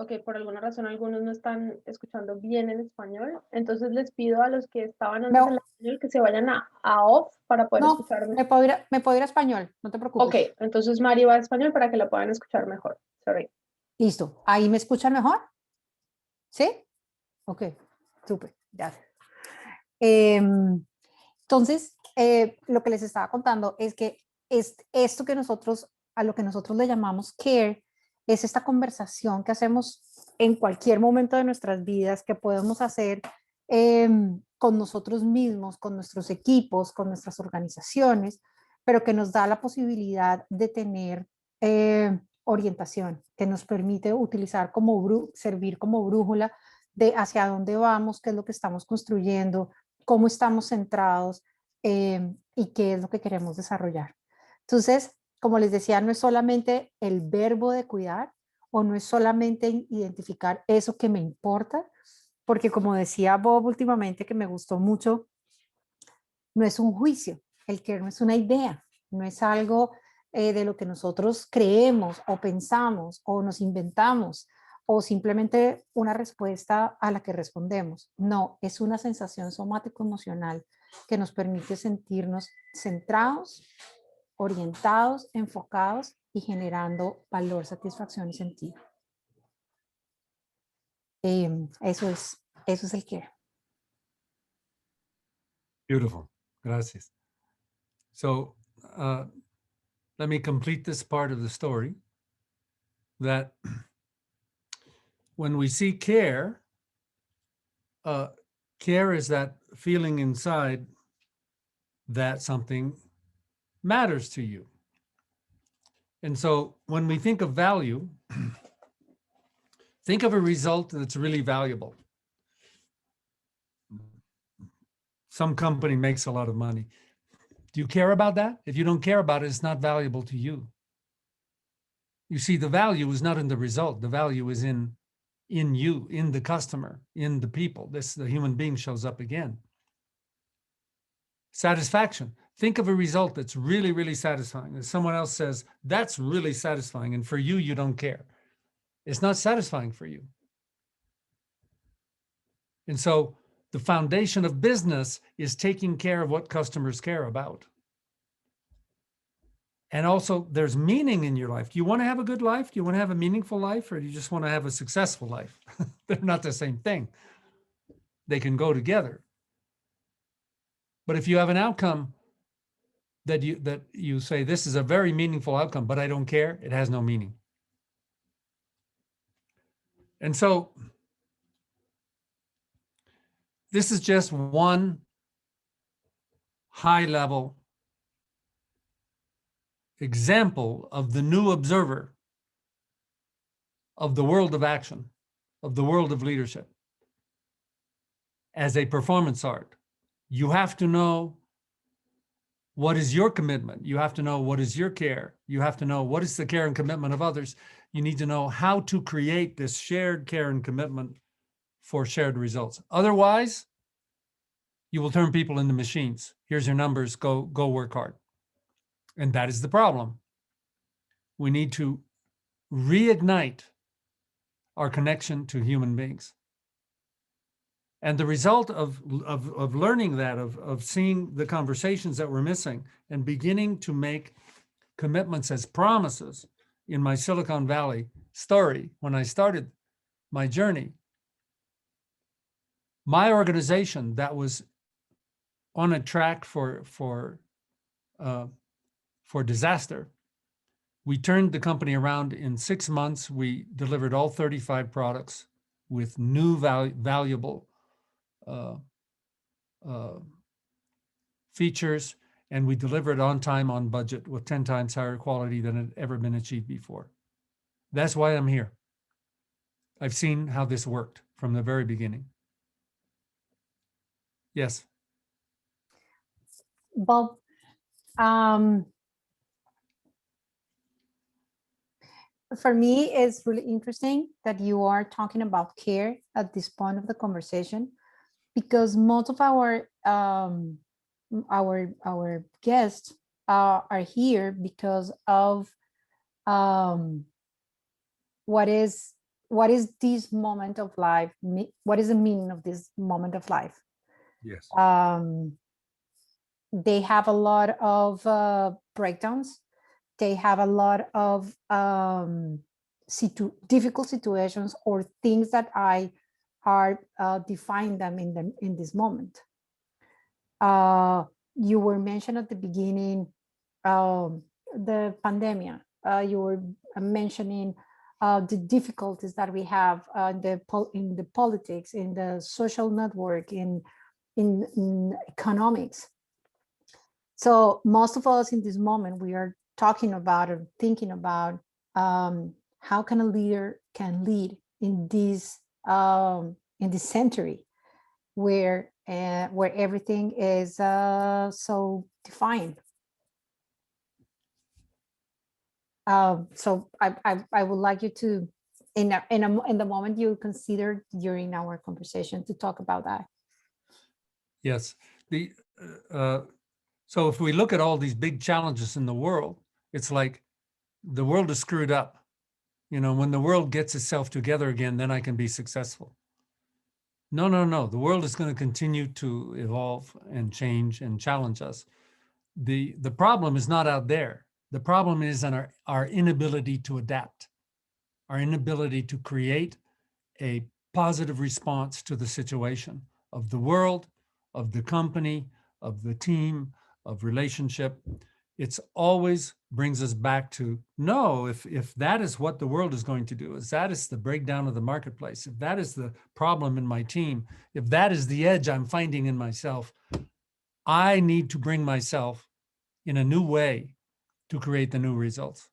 Ok, por alguna razón algunos no están escuchando bien en español, entonces les pido a los que estaban antes en español que se vayan a off para poder escucharme. Me puedo ir a español, no te preocupes. Ok, entonces Mari va a español para que la puedan escuchar mejor. Sorry. Listo, ¿ahí me escuchan mejor? ¿Sí? Ok, súper, gracias. Entonces, lo que les estaba contando es que esto que a lo que nosotros le llamamos care, es esta conversación que hacemos en cualquier momento de nuestras vidas, que podemos hacer con nosotros mismos, con nuestros equipos, con nuestras organizaciones, pero que nos da la posibilidad de tener orientación, que nos permite utilizar servir como brújula de hacia dónde vamos, qué es lo que estamos construyendo, cómo estamos centrados y qué es lo que queremos desarrollar. Entonces, como les decía, no es solamente el verbo de cuidar o no es solamente identificar eso que me importa, porque como decía Bob últimamente, que me gustó mucho, no es un juicio, el care no es una idea, no es algo de lo que nosotros creemos o pensamos o nos inventamos o simplemente una respuesta a la que respondemos. No, es una sensación somático-emocional que nos permite sentirnos centrados, orientados, enfocados y generando valor, satisfacción y sentido. Eso es el care. Beautiful. Gracias. So let me complete this part of the story, that when we see care, care is that feeling inside that something matters to you. And so when we think of value, think of a result that's really valuable. Some company makes a lot of money. Do you care about that? If you don't care about it, it's not valuable to you. You see, the value is not in the result. The value is in you, in the customer, in the people. The human being shows up again. Satisfaction. Think of a result that's really, really satisfying. And someone else says, that's really satisfying. And for you, you don't care. It's not satisfying for you. And so the foundation of business is taking care of what customers care about. And also, there's meaning in your life. Do you want to have a good life? Do you want to have a meaningful life? Or do you just want to have a successful life? They're not the same thing. They can go together. But if you have an outcome that you say, this is a very meaningful outcome, but I don't care, it has no meaning. And so this is just one high-level example of the new observer of the world of action, of the world of leadership. As a performance art, you have to know what is your commitment. You have to know what is your care. You have to know what is the care and commitment of others. You need to know how to create this shared care and commitment for shared results. Otherwise, you will turn people into machines. Here's your numbers, go work hard. And that is the problem. We need to reignite our connection to human beings. And the result of learning that, of seeing the conversations that we're missing and beginning to make commitments as promises in my Silicon Valley story, when I started my journey, my organization that was on a track for disaster, we turned the company around in 6 months. We delivered all 35 products with new valuable features, and we delivered on time, on budget, with 10 times higher quality than had ever been achieved before. That's why I'm here. I've seen how this worked from the very beginning. Yes. Bob, for me, it's really interesting that you are talking about care at this point of the conversation, because most of our guests are here because of what is this moment of life? What is the meaning of this moment of life? Yes. They have a lot of breakdowns. They have a lot of difficult situations or things that are define them in this moment. You were mentioned at the beginning the pandemic. You were mentioning the difficulties that we have in the politics, in the social network, in economics. So most of us in this moment, we are talking about or thinking about how can a leader can lead in this century where everything is so defined. So I would like you to in the moment you considered during our conversation to talk about that. Yes. So if we look at all these big challenges in the world, it's like the world is screwed up. You know, when the world gets itself together again, then I can be successful. No, no, no. The world is going to continue to evolve and change and challenge us. The problem is not out there. The problem is in our inability to adapt, our inability to create a positive response to the situation of the world, of the company, of the team, of relationship. It's always brings us back to, no, if that is what the world is going to do, if that is the breakdown of the marketplace, if that is the problem in my team, if that is the edge I'm finding in myself, I need to bring myself in a new way to create the new results.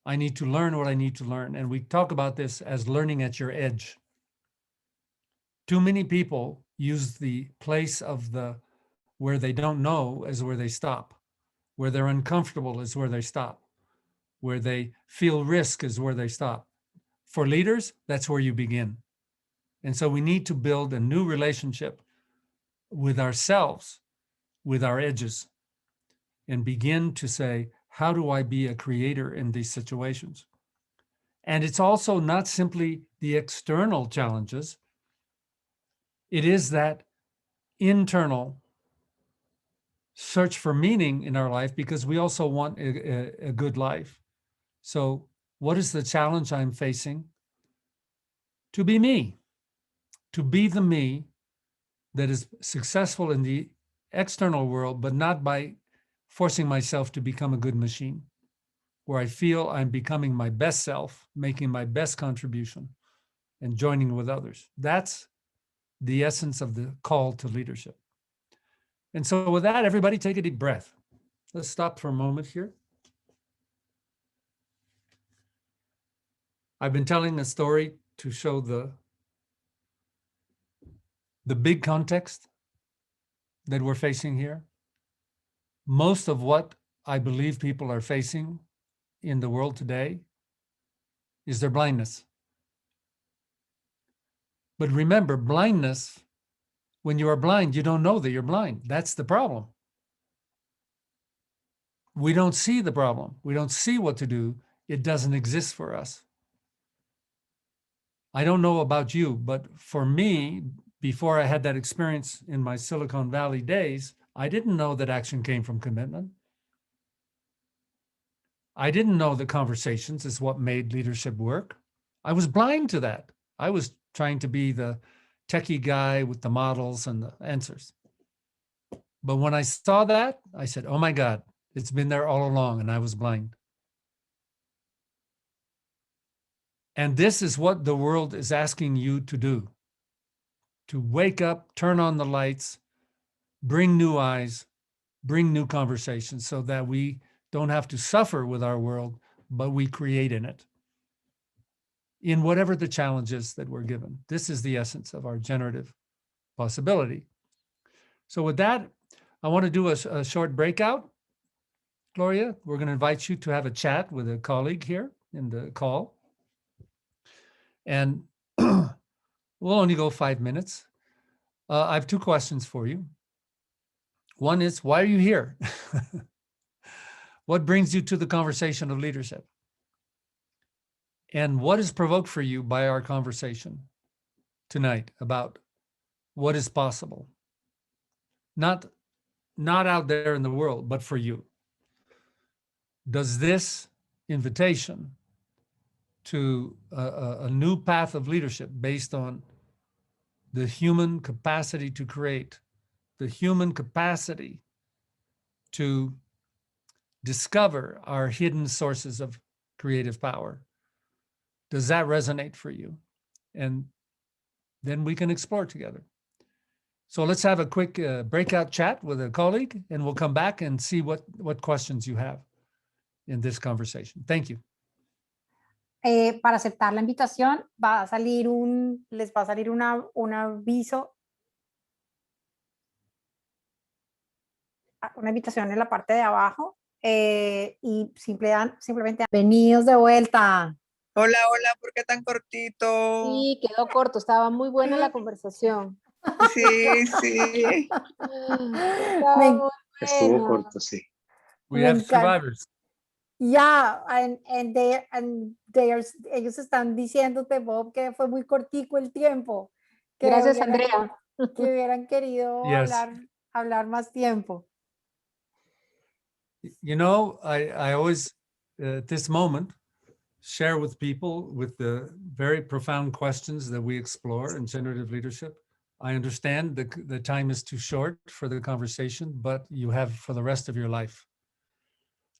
I need to learn what I need to learn. And we talk about this as learning at your edge. Too many people use the place of where they don't know as where they stop, where they're uncomfortable is where they stop, where they feel risk is where they stop. For leaders, that's where you begin. And so we need to build a new relationship with ourselves, with our edges, and begin to say, how do I be a creator in these situations? And it's also not simply the external challenges. It is that internal search for meaning in our life, because we also want a good life. So what is the challenge I'm facing? To be me, to be the me that is successful in the external world, but not by forcing myself to become a good machine, where I feel I'm becoming my best self, making my best contribution, and joining with others. That's the essence of the call to leadership. And so with that, everybody take a deep breath. Let's stop for a moment here. I've been telling a story to show the big context that we're facing here. Most of what I believe people are facing in the world today is their blindness. But remember, blindness, when you are blind, you don't know that you're blind. That's the problem. We don't see the problem. We don't see what to do. It doesn't exist for us. I don't know about you, but for me, before I had that experience in my Silicon Valley days, I didn't know that action came from commitment. I didn't know that conversations is what made leadership work. I was blind to that. I was trying to be the techie guy with the models and the answers. But when I saw that, I said, oh my God, it's been there all along, and I was blind. And this is what the world is asking you to do. To wake up, turn on the lights, bring new eyes, bring new conversations so that we don't have to suffer with our world, but we create in it. In whatever the challenges that we're given. This is the essence of our generative possibility. So with that, I want to do a short breakout. Gloria, we're going to invite you to have a chat with a colleague here in the call. And we'll only go 5 minutes. I have 2 questions for you. One is, why are you here? What brings you to the conversation of leadership? And what is provoked for you by our conversation tonight about what is possible? Not out there in the world, but for you. Does this invitation to a new path of leadership based on the human capacity to create, the human capacity to discover our hidden sources of creative power, does that resonate for you? And then we can explore together. So let's have a quick breakout chat with a colleague, and we'll come back and see what questions you have in this conversation. Thank you. Para aceptar la invitación les va a salir un aviso, una invitación en la parte de abajo, y simplemente bienvenidos de vuelta. Hola, hola, ¿por qué tan cortito? Sí, quedó corto, estaba muy buena la conversación. Sí, sí. Estaba muy Estuvo buena. corto, sí. We Me have encanta. survivors. Yeah, ellos están diciéndote, Bob, que fue muy cortico el tiempo, que Gracias, hubieran, Andrea. que hubieran querido Yes. hablar más tiempo. You know, I always, at this moment, share with people with the very profound questions that we explore in generative leadership. I understand the time is too short for the conversation, but you have for the rest of your life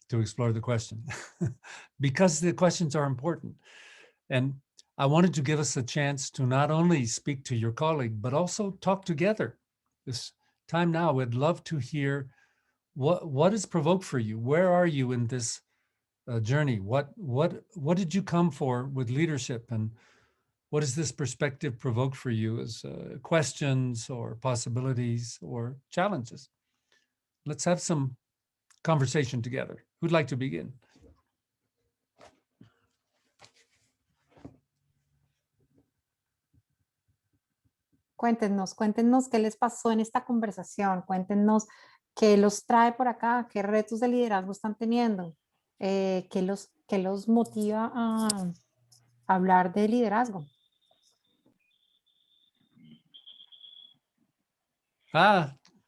to explore the question because the questions are important. And I wanted to give us a chance to not only speak to your colleague, but also talk together. This time now, we'd love to hear what is provoked for you. Where are you in this journey? What did you come for with leadership, and what is this perspective provoked for you as questions or possibilities or challenges? Let's have some conversation together. Who'd like to begin? Cuéntenos qué les pasó en esta conversación, cuéntenos qué los trae por acá, qué retos de liderazgo están teniendo, qué los motiva a hablar de liderazgo.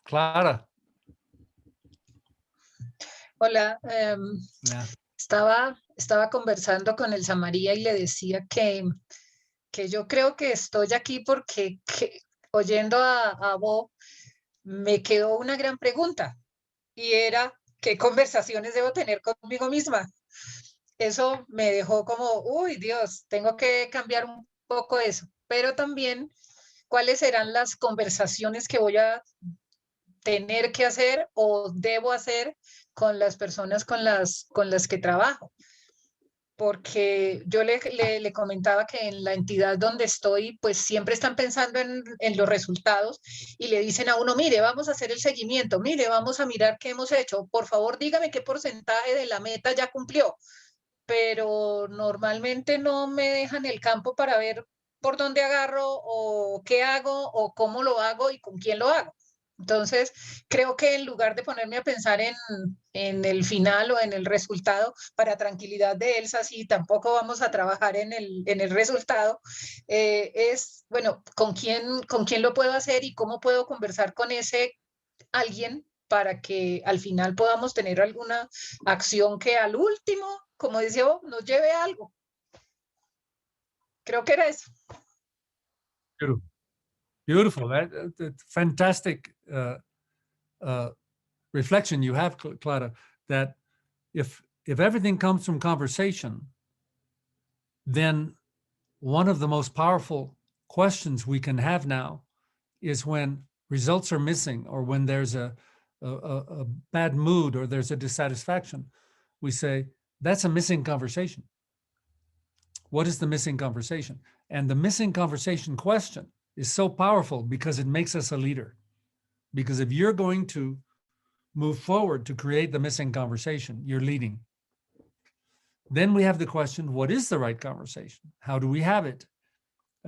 Clara. Hola, Yeah. estaba conversando con Elsa María y le decía que yo creo que estoy aquí porque oyendo a Bob me quedó una gran pregunta y era ¿qué conversaciones debo tener conmigo misma? Eso me dejó como, uy, Dios, tengo que cambiar un poco eso, pero también cuáles serán las conversaciones que voy a tener que hacer o debo hacer con las personas con las que trabajo. Porque yo le comentaba que en la entidad donde estoy, pues siempre están pensando en los resultados y le dicen a uno, mire, vamos a hacer el seguimiento, mire, vamos a mirar qué hemos hecho, por favor dígame qué porcentaje de la meta ya cumplió, pero normalmente no me dejan el campo para ver por dónde agarro o qué hago o cómo lo hago y con quién lo hago. Entonces, creo que en lugar de ponerme a pensar en el final o en el resultado, para tranquilidad de Elsa, sí, tampoco vamos a trabajar en el resultado, es, bueno, ¿con quién lo puedo hacer y cómo puedo conversar con ese alguien para que al final podamos tener alguna acción que al último, como decía Bob, nos lleve a algo? Creo que era eso. Beautiful. Beautiful. That's fantastic reflection you have, Clara, that if everything comes from conversation, then one of the most powerful questions we can have now is when results are missing or when there's a bad mood or there's a dissatisfaction. We say, that's a missing conversation. What is the missing conversation? And the missing conversation question is so powerful because it makes us a leader. Because if you're going to move forward to create the missing conversation, you're leading. Then we have the question, what is the right conversation? How do we have it?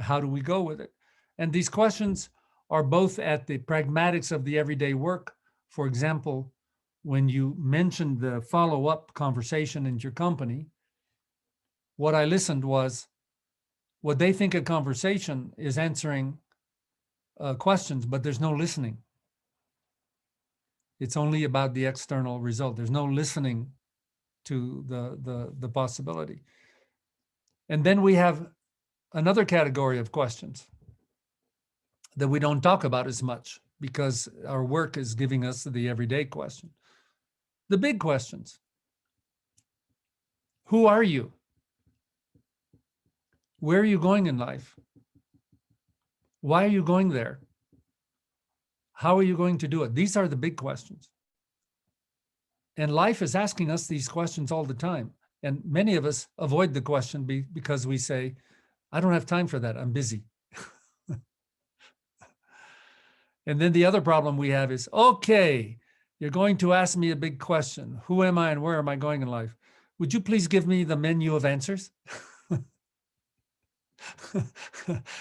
How do we go with it? And these questions are both at the pragmatics of the everyday work. For example, when you mentioned the follow-up conversation in your company, what I listened was, what they think a conversation is answering questions, but there's no listening. It's only about the external result. There's no listening to the possibility. And then we have another category of questions that we don't talk about as much because our work is giving us the everyday question. The big questions. Who are you? Where are you going in life? Why are you going there? How are you going to do it? These are the big questions. And life is asking us these questions all the time. And many of us avoid the question because we say, I don't have time for that, I'm busy. And then the other problem we have is, okay, you're going to ask me a big question. Who am I and where am I going in life? Would you please give me the menu of answers?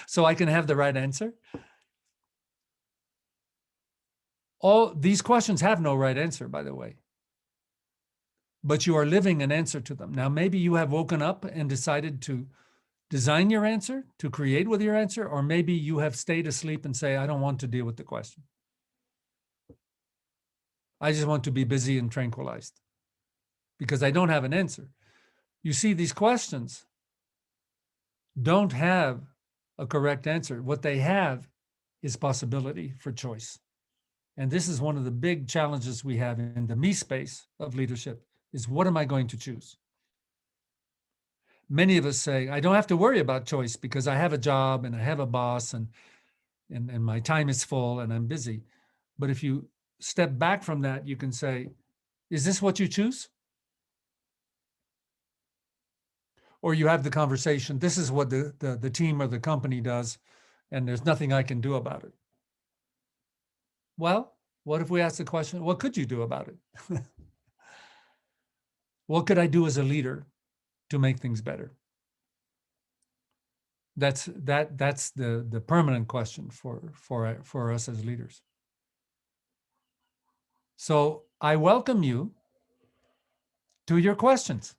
so I can have the right answer? All these questions have no right answer, by the way. But you are living an answer to them. Now, maybe you have woken up and decided to design your answer, to create with your answer, or maybe you have stayed asleep and say, I don't want to deal with the question. I just want to be busy and tranquilized because I don't have an answer. You see, these questions don't have a correct answer. What they have is possibility for choice. And this is one of the big challenges we have in the me space of leadership is what am I going to choose? Many of us say, I don't have to worry about choice because I have a job and I have a boss and my time is full and I'm busy. But if you step back from that, you can say, is this what you choose? Or you have the conversation, this is what the team or the company does, and there's nothing I can do about it. Well, what if we ask the question, what could you do about it? What could I do as a leader to make things better? That's the permanent question for us as leaders. So I welcome you to your questions.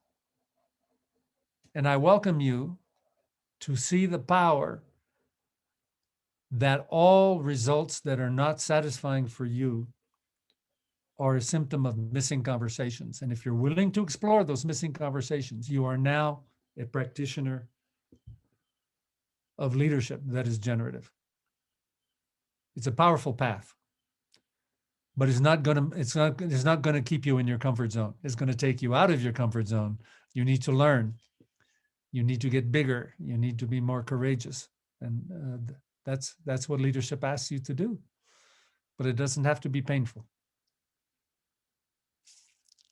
And I welcome you to see the power that all results that are not satisfying for you are a symptom of missing conversations. And if you're willing to explore those missing conversations, you are now a practitioner of leadership that is generative. It's a powerful path, but it's not going to keep you in your comfort zone. It's going to take you out of your comfort zone. You need to learn. You need to get bigger. You need to be more courageous. And that's what leadership asks you to do. But it doesn't have to be painful.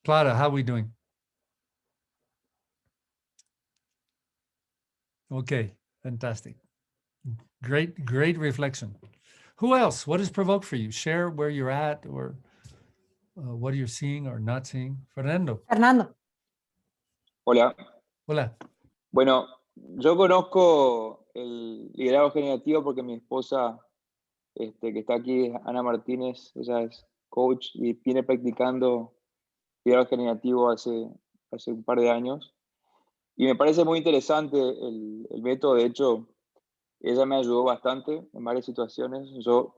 Clara, how are we doing? Okay, fantastic. Great reflection. Who else? What is provoked for you? Share where you're at or what you're seeing or not seeing. Fernando. Hola. Hola. Bueno, yo conozco el liderazgo generativo porque mi esposa, que está aquí, Ana Martínez, ella es coach y viene practicando liderazgo generativo hace un par de años. Y me parece muy interesante el método. De hecho, ella me ayudó bastante en varias situaciones. Yo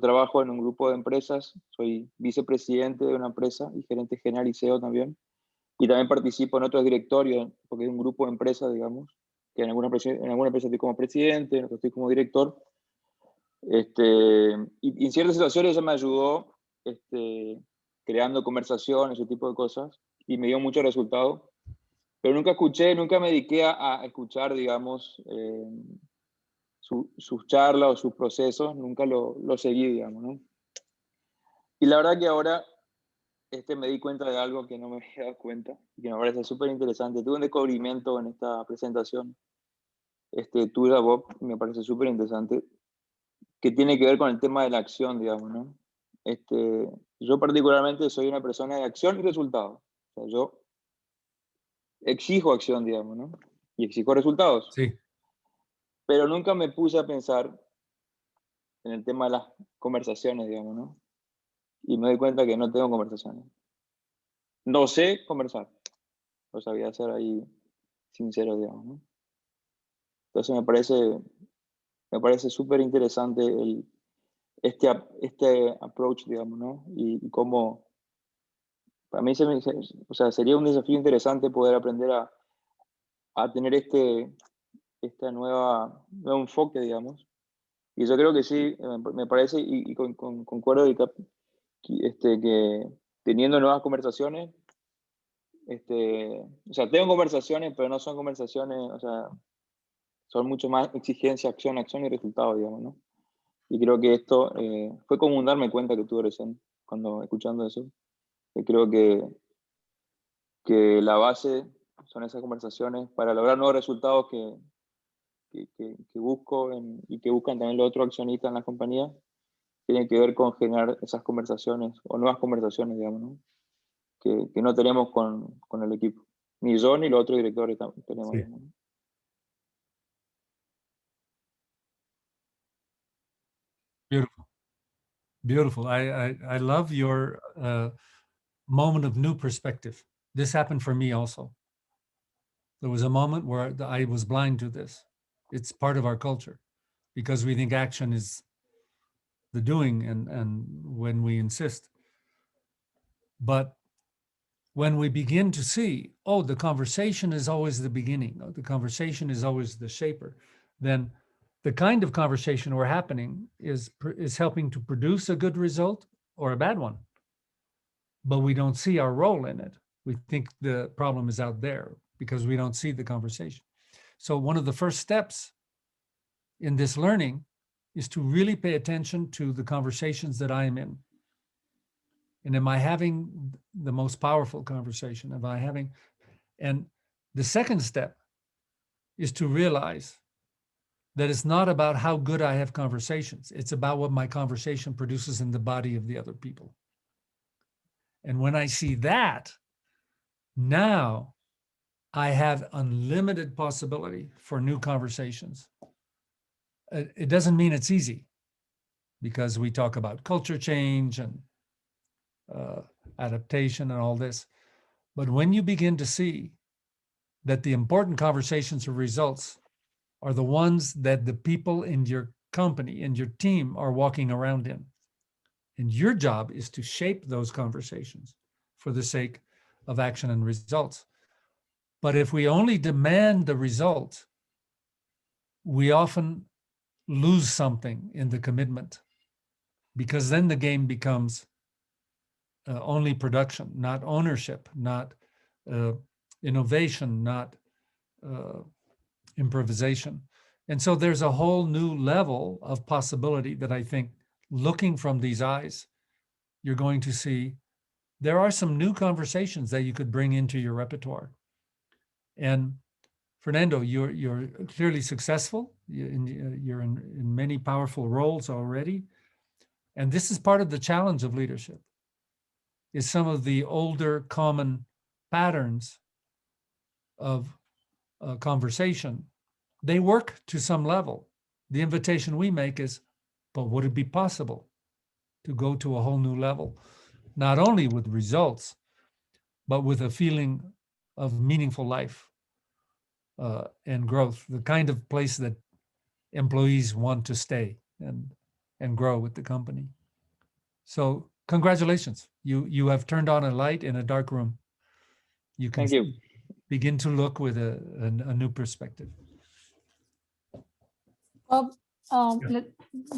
trabajo en un grupo de empresas, soy vicepresidente de una empresa y gerente general y CEO también. Y también participo en otros directorios, porque es un grupo de empresas, digamos, que en alguna empresa estoy como presidente, en otra estoy como director. Y en ciertas situaciones ella me ayudó creando conversaciones, ese tipo de cosas, y me dio mucho resultado. Pero nunca me dediqué a escuchar, digamos, sus charlas o sus procesos, nunca lo seguí, digamos, ¿no? Y la verdad que ahora me di cuenta de algo que no me había dado cuenta y que me parece súper interesante. Tuve un descubrimiento en esta presentación tuya, Bob, y me parece súper interesante, que tiene que ver con el tema de la acción, digamos, ¿no? Yo particularmente soy una persona de acción y resultados. O sea, yo exijo acción, digamos, ¿no? Y exijo resultados. Sí. Pero nunca me puse a pensar en el tema de las conversaciones, digamos, ¿no? Y me doy cuenta que no tengo conversaciones. No sé conversar. No sabía ser ahí sincero, digamos, ¿no? Entonces me parece súper interesante este approach, digamos, ¿no? Y cómo, para mí sería un desafío interesante poder aprender a tener este nuevo enfoque, digamos. Y yo creo que sí, me parece, y concuerdo que teniendo nuevas conversaciones, o sea, tengo conversaciones, pero no son conversaciones, o sea, son mucho más exigencia, acción y resultados, digamos, ¿no? Y creo que esto fue como un darme cuenta que tuve recién, cuando escuchando eso, que creo que la base son esas conversaciones para lograr nuevos resultados que busco y que buscan también los otros accionistas en la compañía, tienen que ver con generar esas conversaciones o nuevas conversaciones, digamos, ¿no? Que no tenemos con el equipo. Ni yo ni los otros directores tenemos. Sí. Digamos, ¿no? Beautiful. I love your moment of new perspective. This happened for me also. There was a moment where I was blind to this. It's part of our culture because we think action is the doing and when we insist. But when we begin to see, oh, the conversation is always the beginning, the conversation is always the shaper, then the kind of conversation we're happening is helping to produce a good result or a bad one. But we don't see our role in it. We think the problem is out there because we don't see the conversation. So one of the first steps in this learning is to really pay attention to the conversations that I am in. And am I having the most powerful conversation? Am I having, and the second step is to realize that it's not about how good I have conversations. It's about what my conversation produces in the body of the other people. And when I see that, now I have unlimited possibility for new conversations. It doesn't mean it's easy because we talk about culture change and adaptation and all this. But when you begin to see that the important conversations or results are the ones that the people in your company, in your team are walking around in, and your job is to shape those conversations for the sake of action and results. But if we only demand the result, we often lose something in the commitment because then the game becomes only production, not ownership, not innovation, not improvisation. And so there's a whole new level of possibility that I think looking from these eyes, you're going to see there are some new conversations that you could bring into your repertoire. And Fernando, you're clearly successful. You're in many powerful roles already. And this is part of the challenge of leadership, is some of the older common patterns of conversation. They work to some level. The invitation we make is, but would it be possible to go to a whole new level, not only with results, but with a feeling of meaningful life and growth, the kind of place that employees want to stay and grow with the company. So congratulations, you have turned on a light in a dark room. You can Thank you. begin to look with a new perspective. Bob, Yeah.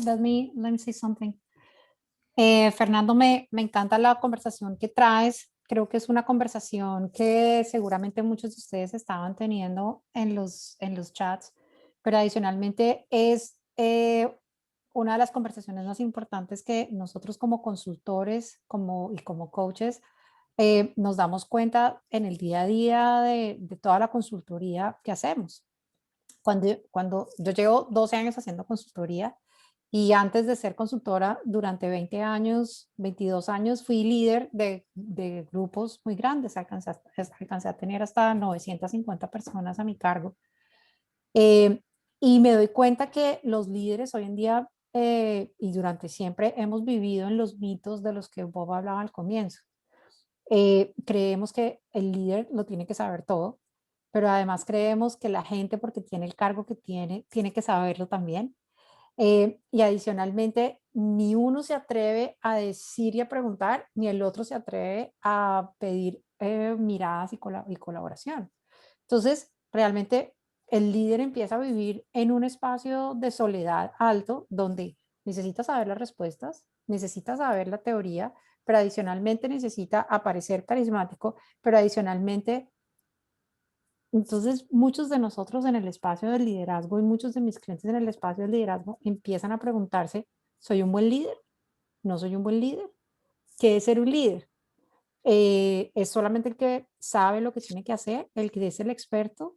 let me say something. Fernando, me encanta la conversación que traes. Creo que es una conversación que seguramente muchos de ustedes estaban teniendo en los chats, pero adicionalmente es una de las conversaciones más importantes que nosotros como consultores y como coaches nos damos cuenta en el día a día de toda la consultoría que hacemos. Cuando yo llevo 12 años haciendo consultoría y antes de ser consultora durante 20 años, 22 años, fui líder de grupos muy grandes, alcancé a tener hasta 950 personas a mi cargo. Y me doy cuenta que los líderes hoy en día y durante siempre hemos vivido en los mitos de los que Bob hablaba al comienzo. Creemos que el líder lo tiene que saber todo, pero además creemos que la gente, porque tiene el cargo que tiene que saberlo también. Y adicionalmente, ni uno se atreve a decir y a preguntar, ni el otro se atreve a pedir miradas y colaboración. Entonces, realmente el líder empieza a vivir en un espacio de soledad alto, donde necesita saber las respuestas, necesita saber la teoría, pero adicionalmente necesita aparecer carismático, pero adicionalmente, entonces muchos de nosotros en el espacio del liderazgo y muchos de mis clientes en el espacio del liderazgo empiezan a preguntarse, ¿soy un buen líder? ¿No soy un buen líder? ¿Qué es ser un líder? ¿Es solamente el que sabe lo que tiene que hacer, el que es el experto?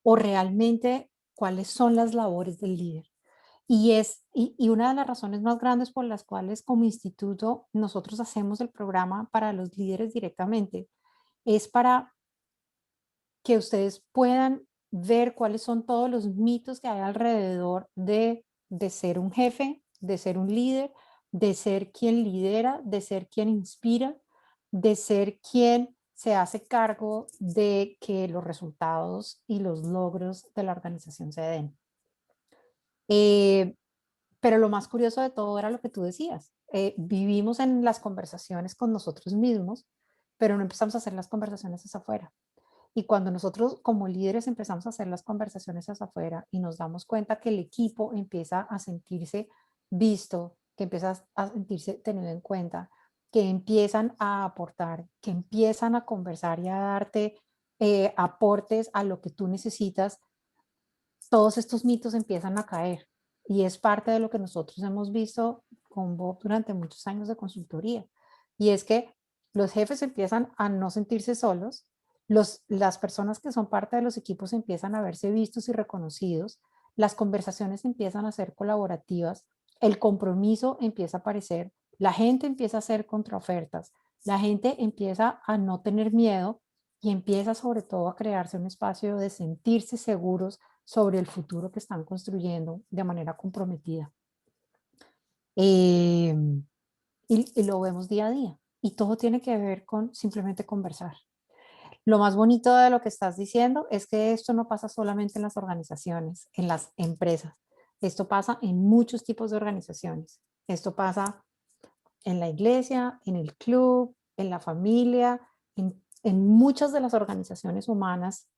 ¿O realmente cuáles son las labores del líder? Y una de las razones más grandes por las cuales como instituto nosotros hacemos el programa para los líderes directamente es para que ustedes puedan ver cuáles son todos los mitos que hay alrededor de ser un jefe, de ser un líder, de ser quien lidera, de ser quien inspira, de ser quien se hace cargo de que los resultados y los logros de la organización se den. Pero lo más curioso de todo era lo que tú decías. Vivimos en las conversaciones con nosotros mismos, pero no empezamos a hacer las conversaciones hacia afuera. Y cuando nosotros como líderes empezamos a hacer las conversaciones hacia afuera y nos damos cuenta que el equipo empieza a sentirse visto, que empieza a sentirse tenido en cuenta, que empiezan a aportar, que empiezan a conversar y a darte aportes a lo que tú necesitas, todos estos mitos empiezan a caer. Y es parte de lo que nosotros hemos visto con Bob durante muchos años de consultoría. Y es que los jefes empiezan a no sentirse solos, las personas que son parte de los equipos empiezan a verse vistos y reconocidos, las conversaciones empiezan a ser colaborativas, el compromiso empieza a aparecer, la gente empieza a hacer contraofertas, la gente empieza a no tener miedo y empieza sobre todo a crearse un espacio de sentirse seguros sobre el futuro que están construyendo de manera comprometida. Y lo vemos día a día. Y todo tiene que ver con simplemente conversar. Lo más bonito de lo que estás diciendo es que esto no pasa solamente en las organizaciones, en las empresas. Esto pasa en muchos tipos de organizaciones. Esto pasa en la iglesia, en el club, en la familia, en muchas de las organizaciones humanas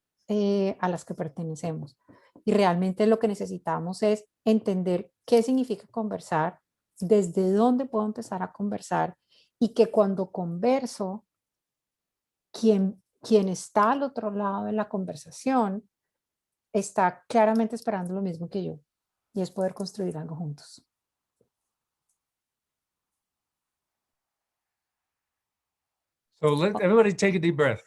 a las que pertenecemos. Y realmente lo que necesitamos es entender qué significa conversar, desde dónde puedo empezar a conversar y que cuando converso, quien está al otro lado de la conversación está claramente esperando lo mismo que yo y es poder construir algo juntos. So let everybody take a deep breath.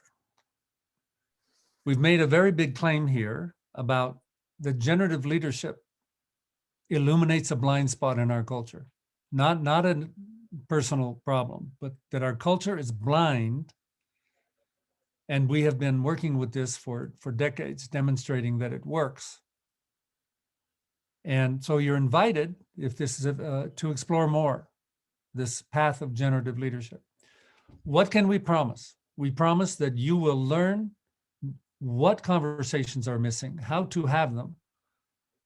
We've made a very big claim here about the generative leadership illuminates a blind spot in our culture. Not a personal problem, but that our culture is blind. And we have been working with this for decades, demonstrating that it works. And so you're invited, if this is to explore more, this path of generative leadership. What can we promise? We promise that you will learn what conversations are missing, how to have them,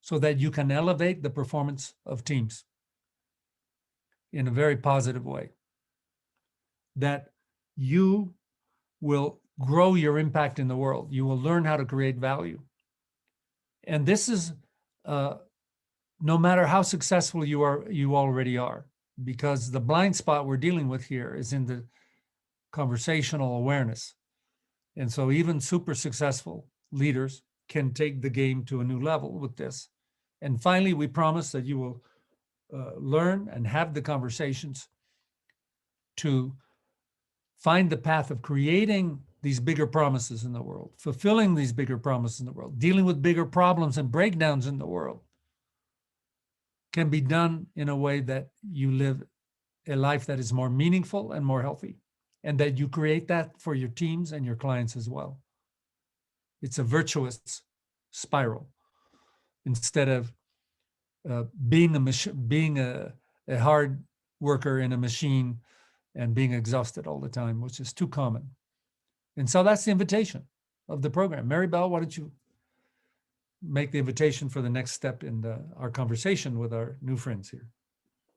so that you can elevate the performance of teams in a very positive way. That you will grow your impact in the world. You will learn how to create value. And this is no matter how successful you already are, because the blind spot we're dealing with here is in the conversational awareness. And so even super successful leaders can take the game to a new level with this. And finally, we promise that you will learn and have the conversations to find the path of creating these bigger promises in the world, fulfilling these bigger promises in the world, dealing with bigger problems and breakdowns in the world can be done in a way that you live a life that is more meaningful and more healthy, and that you create that for your teams and your clients as well. It's a virtuous spiral instead of being a hard worker in a machine and being exhausted all the time, which is too common. And so that's the invitation of the program. Maribel, why don't you make the invitation for the next step in our conversation with our new friends here.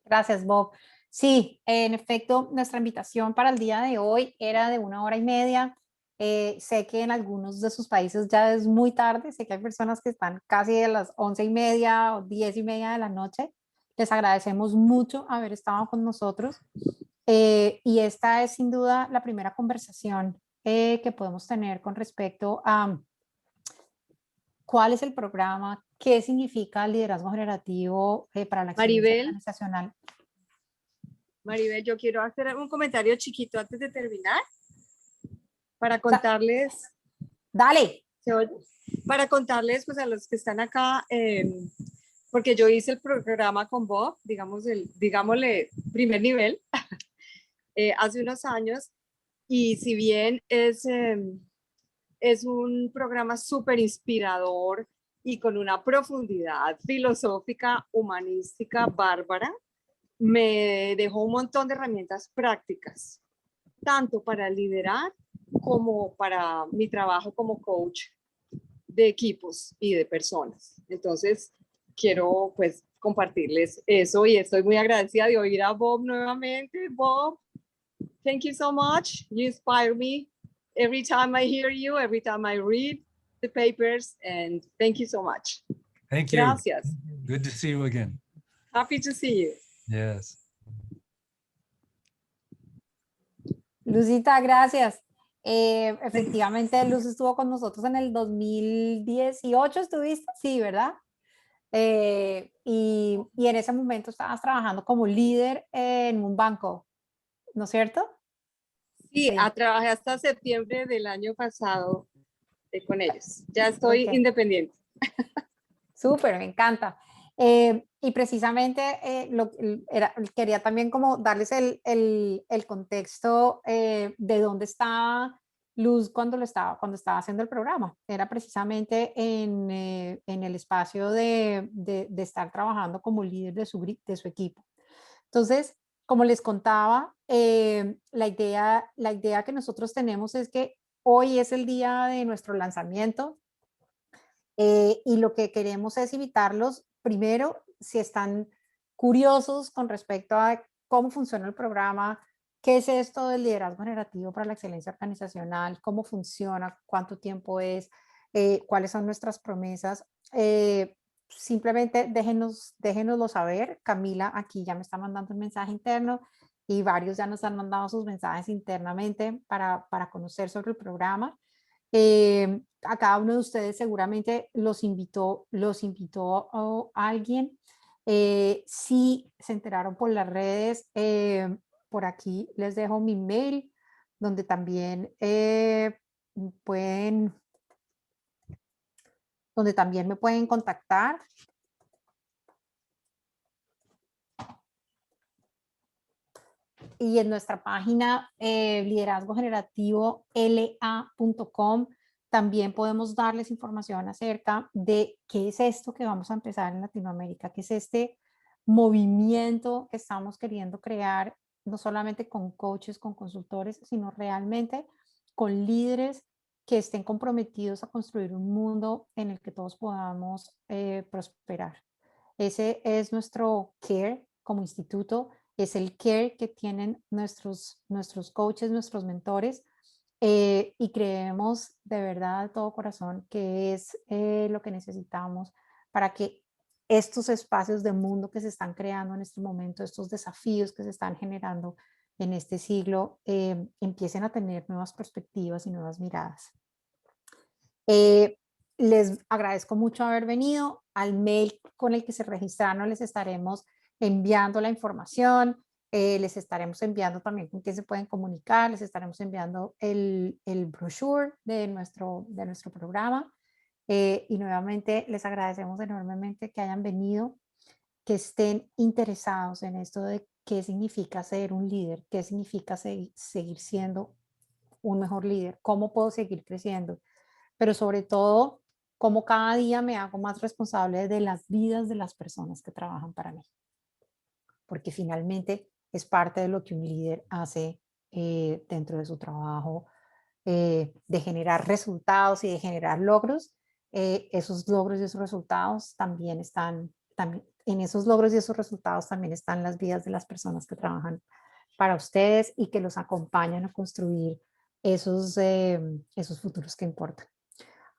Gracias, Bob. Sí, en efecto, nuestra invitación para el día de hoy era de 1 hora y media. Sé que en algunos de sus países ya es muy tarde. Sé que hay personas que están casi a las 11:30 o 10:30 de la noche. Les agradecemos mucho haber estado con nosotros. Y esta es sin duda la primera conversación que podemos tener con respecto a cuál es el programa, qué significa el liderazgo generativo para la excelencia organizacional. Maribel, yo quiero hacer un comentario chiquito antes de terminar para contarles. Dale. ¿Se oye? Para contarles pues a los que están acá, porque yo hice el programa con Bob, digámosle primer nivel, hace unos años, y si bien es un programa súper inspirador y con una profundidad filosófica, humanística, bárbara, me dejó un montón de herramientas prácticas, tanto para liderar como para mi trabajo como coach de equipos y de personas. Entonces, quiero pues compartirles eso y estoy muy agradecida de oír a Bob nuevamente. Bob, thank you so much. You inspire me every time I hear you, every time I read the papers, and thank you so much. Thank you. Gracias. Good to see you again. Happy to see you. Yes. Lucita, gracias. Efectivamente, Luz estuvo con nosotros en el 2018, ¿estuviste? Sí, ¿verdad? Y en ese momento estabas trabajando como líder en un banco, ¿no es cierto? Sí, Sí. trabajé hasta septiembre del año pasado con ellos. Ya estoy Ok. independiente. Súper, me encanta. Y precisamente quería también como darles el contexto de dónde estaba Luz cuando estaba haciendo el programa. Era precisamente en el espacio de estar trabajando como líder de su equipo. Entonces, como les contaba, la idea que nosotros tenemos es que hoy es el día de nuestro lanzamiento. Y lo que queremos es invitarlos, primero, si están curiosos con respecto a cómo funciona el programa, qué es esto del liderazgo generativo para la excelencia organizacional, cómo funciona, cuánto tiempo es, cuáles son nuestras promesas. Simplemente déjenoslo saber. Camila aquí ya me está mandando un mensaje interno y varios ya nos han mandado sus mensajes internamente para conocer sobre el programa. A cada uno de ustedes seguramente los invitó a alguien. Si se enteraron por las redes, por aquí les dejo mi mail, donde también me pueden contactar. Y en nuestra página Liderazgo Generativo la.com también podemos darles información acerca de qué es esto que vamos a empezar en Latinoamérica, qué es este movimiento que estamos queriendo crear, no solamente con coaches, con consultores, sino realmente con líderes que estén comprometidos a construir un mundo en el que todos podamos prosperar. Ese es nuestro care como instituto, es el care que tienen nuestros coaches, nuestros mentores, y creemos de verdad de todo corazón que es lo que necesitamos para que estos espacios de mundo que se están creando en este momento, estos desafíos que se están generando en este siglo, empiecen a tener nuevas perspectivas y nuevas miradas. Les agradezco mucho haber venido. Al mail con el que se registraron les estaremos enviando la información, les estaremos enviando también con quién se pueden comunicar, les estaremos enviando el brochure de nuestro programa. Y nuevamente les agradecemos enormemente que hayan venido, que estén interesados en esto de qué significa ser un líder, qué significa seguir siendo un mejor líder, cómo puedo seguir creciendo, pero sobre todo, cómo cada día me hago más responsable de las vidas de las personas que trabajan para mí. Porque finalmente es parte de lo que un líder hace dentro de su trabajo, de generar resultados y de generar logros. Esos logros y esos resultados también están, en esos logros y esos resultados también están las vidas de las personas que trabajan para ustedes y que los acompañan a construir esos futuros que importan.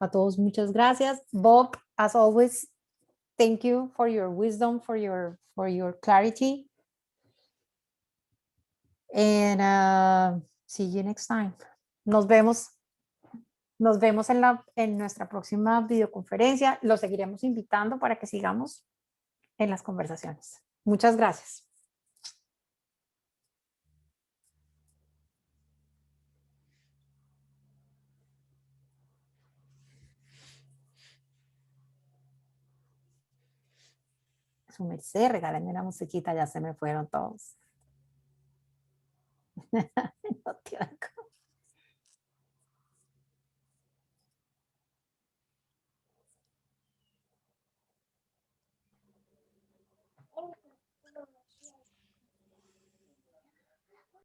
A todos, muchas gracias. Bob, as always, thank you for your wisdom, for your clarity. And see you next time. Nos vemos en nuestra próxima videoconferencia. Los seguiremos invitando para que sigamos en las conversaciones. Muchas gracias. Su merced, regálenme una musiquita, ya se me fueron todos. No te